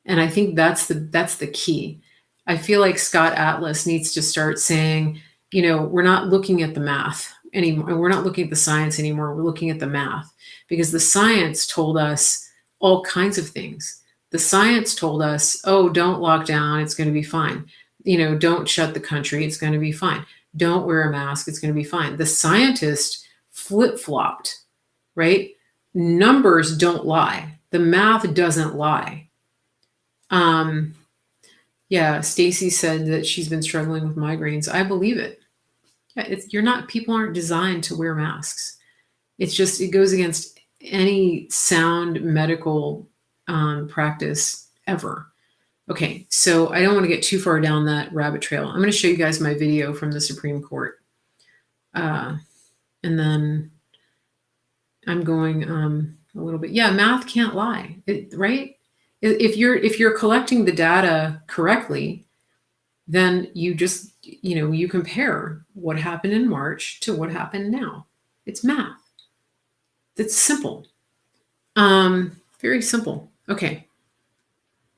And I think that's the key. I feel like Scott Atlas needs to start saying, we're not looking at the math anymore. We're not looking at the science anymore. We're looking at the math, because the science told us all kinds of things. The science told us, oh, don't lock down. It's going to be fine. Don't shut the country. It's going to be fine. Don't wear a mask. It's going to be fine. The scientist flip-flopped, right? numbers don't lie. The math doesn't lie. Yeah, Stacy said that she's been struggling with migraines. I believe it. Yeah, people aren't designed to wear masks. It's just, it goes against any sound medical practice ever. Okay, so I don't want to get too far down that rabbit trail. I'm going to show you guys my video from the Supreme Court. And then I'm going a little bit. Yeah, math can't lie, right? If you're collecting the data correctly, then you just, you compare what happened in March to what happened now. It's math. It's simple. Very simple. Okay.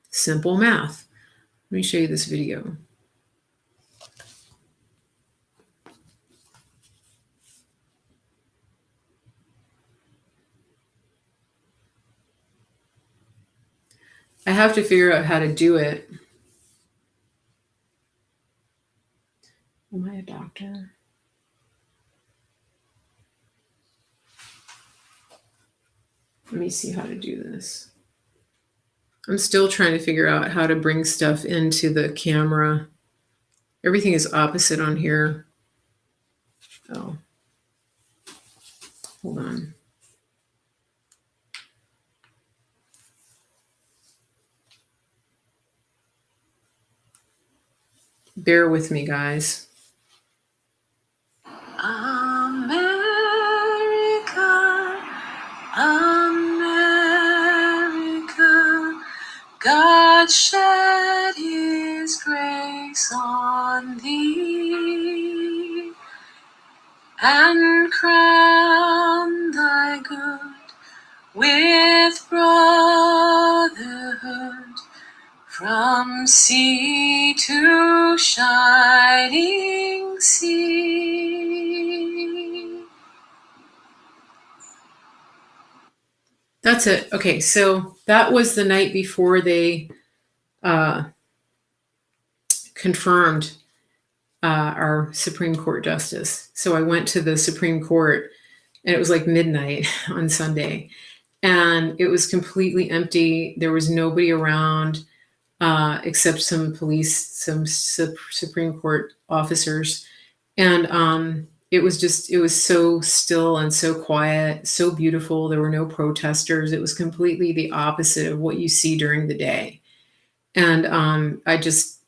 Simple math. Let me show you this video. I have to figure out how to do it. Am I a doctor? Let me see how to do this. I'm still trying to figure out how to bring stuff into the camera. Everything is opposite on here. Oh, hold on. Bear with me, guys. America, America, God shed his grace on thee, and crown thy good with brotherhood, from sea to shining sea. That's it. Okay, so that was the night before they confirmed our Supreme Court justice. So I went to the Supreme Court, and it was like midnight on Sunday, and it was completely empty. There was nobody around except some police, some Supreme Court officers, and it was so still and so quiet, so beautiful. There were no protesters. It was completely the opposite of what you see during the day. And I just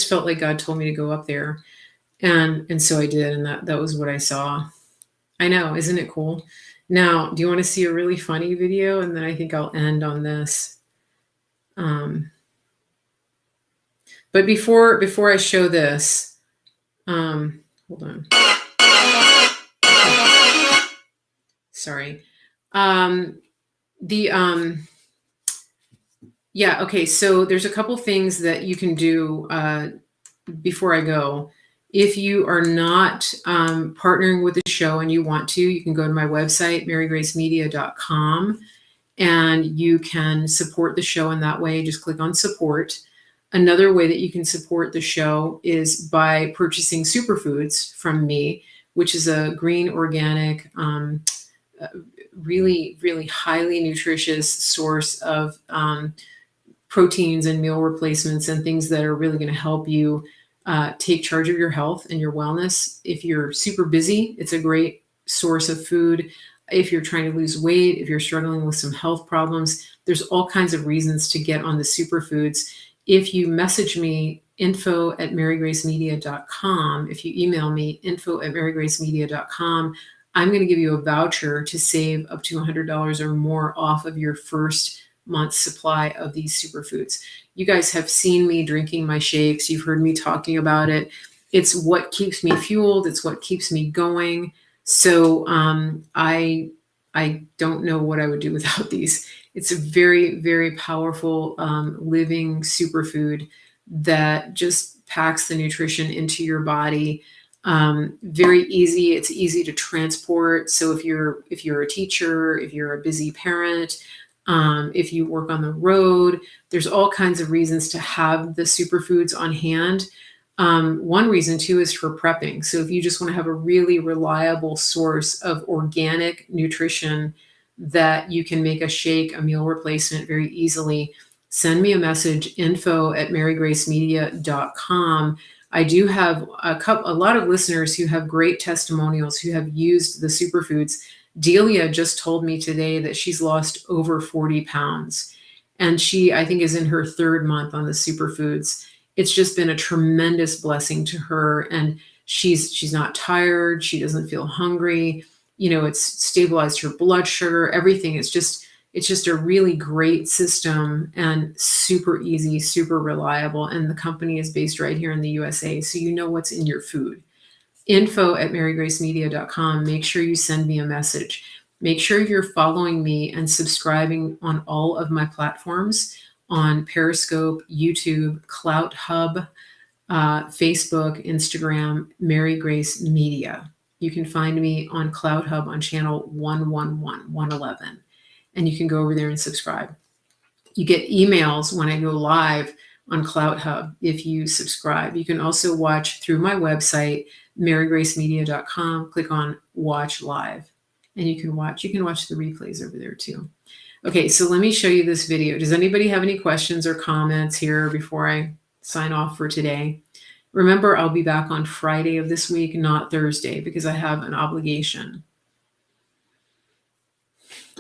felt like God told me to go up there, and so I did, and that was what I saw. I know, isn't it cool? Now, do you want to see a really funny video? And then I think I'll end on this. But before I show this, hold on. Sorry. Yeah, okay, so there's a couple things that you can do before I go. If you are not partnering with the show and you want to, you can go to my website, marygracemedia.com, and you can support the show in that way. Just click on support. Another way that you can support the show is by purchasing Superfoods from me, which is a green, organic, really, really highly nutritious source of proteins and meal replacements and things that are really going to help you take charge of your health and your wellness. If you're super busy, it's a great source of food. If you're trying to lose weight, if you're struggling with some health problems, there's all kinds of reasons to get on the superfoods. If you message me, info@marygracemedia.com, if you email me, info@marygracemedia.com, I'm going to give you a voucher to save up to $100 or more off of your first month's supply of these superfoods. You guys have seen me drinking my shakes. You've heard me talking about it. It's what keeps me fueled. It's what keeps me going. So I don't know what I would do without these. It's a very, very powerful living superfood that just packs the nutrition into your body. Very easy. It's easy to transport. So if you're a teacher, if you're a busy parent, if you work on the road, there's all kinds of reasons to have the superfoods on hand. One reason too is for prepping. So if you just want to have a really reliable source of organic nutrition that you can make a shake, a meal replacement very easily, send me a message, info@marygracemedia.com. I do have a lot of listeners who have great testimonials who have used the superfoods. Delia just told me today that she's lost over 40 pounds. And she, I think, is in her third month on the superfoods. It's just been a tremendous blessing to her. And she's not tired. She doesn't feel hungry. It's stabilized her blood sugar, everything. It's just a really great system and super easy, super reliable. And the company is based right here in the USA. So you know what's in your food. info@marygracemedia.com. Make sure you send me a message. Make sure you're following me and subscribing on all of my platforms on Periscope, YouTube, Clout Hub, Facebook, Instagram, Mary Grace Media. You can find me on Clout Hub on channel 111. And you can go over there and subscribe. You get emails when I go live on Clout Hub if you subscribe. You can also watch through my website, marygracemedia.com. Click on Watch Live. And you can watch the replays over there too. Okay, so let me show you this video. Does anybody have any questions or comments here before I sign off for today? Remember, I'll be back on Friday of this week, not Thursday, because I have an obligation.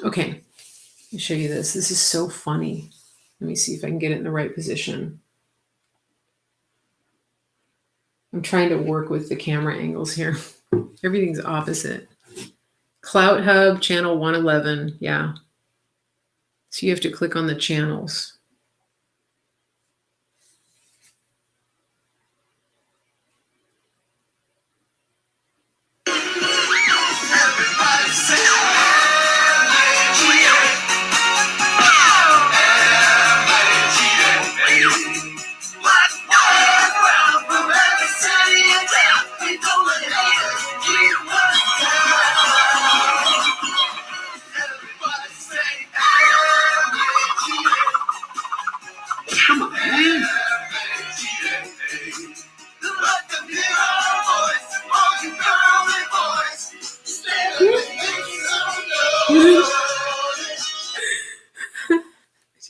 Okay, let me show you this. This is so funny. Let me see if I can get it in the right position. I'm trying to work with the camera angles here. Everything's opposite. Clout Hub, channel 111. Yeah. So you have to click on the channels.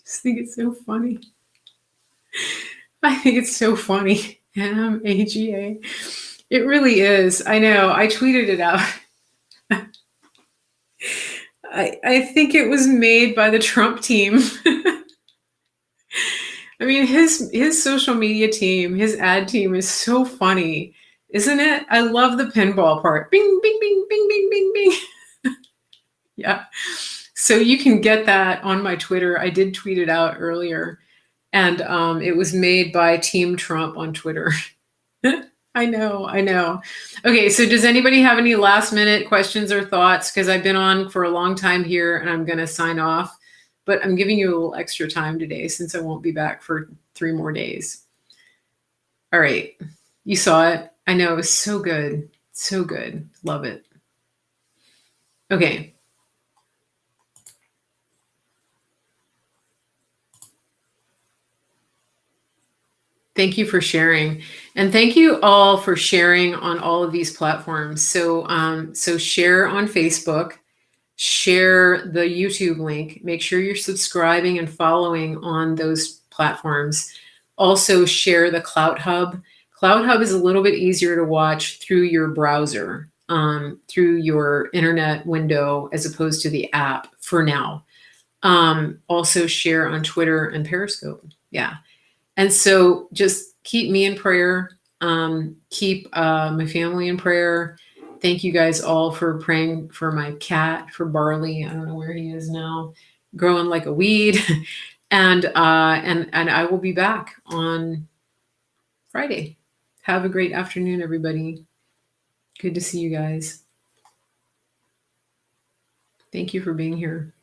I think it's so funny. I think it's so funny. MAGA. It really is. I know. I tweeted it out. I think it was made by the Trump team. I mean, his social media team, his ad team is so funny, isn't it? I love the pinball part. Bing, bing, bing, bing, bing, bing, bing. Yeah. So you can get that on my Twitter. I did tweet it out earlier. And it was made by Team Trump on Twitter. I know. Okay, so does anybody have any last minute questions or thoughts? Because I've been on for a long time here and I'm going to sign off. But I'm giving you a little extra time today since I won't be back for 3 more days. All right. You saw it. I know. It was so good. So good. Love it. Okay. Thank you for sharing. And thank you all for sharing on all of these platforms. So share on Facebook, share the YouTube link, make sure you're subscribing and following on those platforms. Also share the Clout Hub. Clout Hub is a little bit easier to watch through your browser, through your internet window, as opposed to the app for now. Also share on Twitter and Periscope. Yeah. And so just keep me in prayer, keep my family in prayer. Thank you guys all for praying for my cat, for Barley. I don't know where he is now, growing like a weed. And I will be back on Friday. Have a great afternoon, everybody. Good to see you guys. Thank you for being here.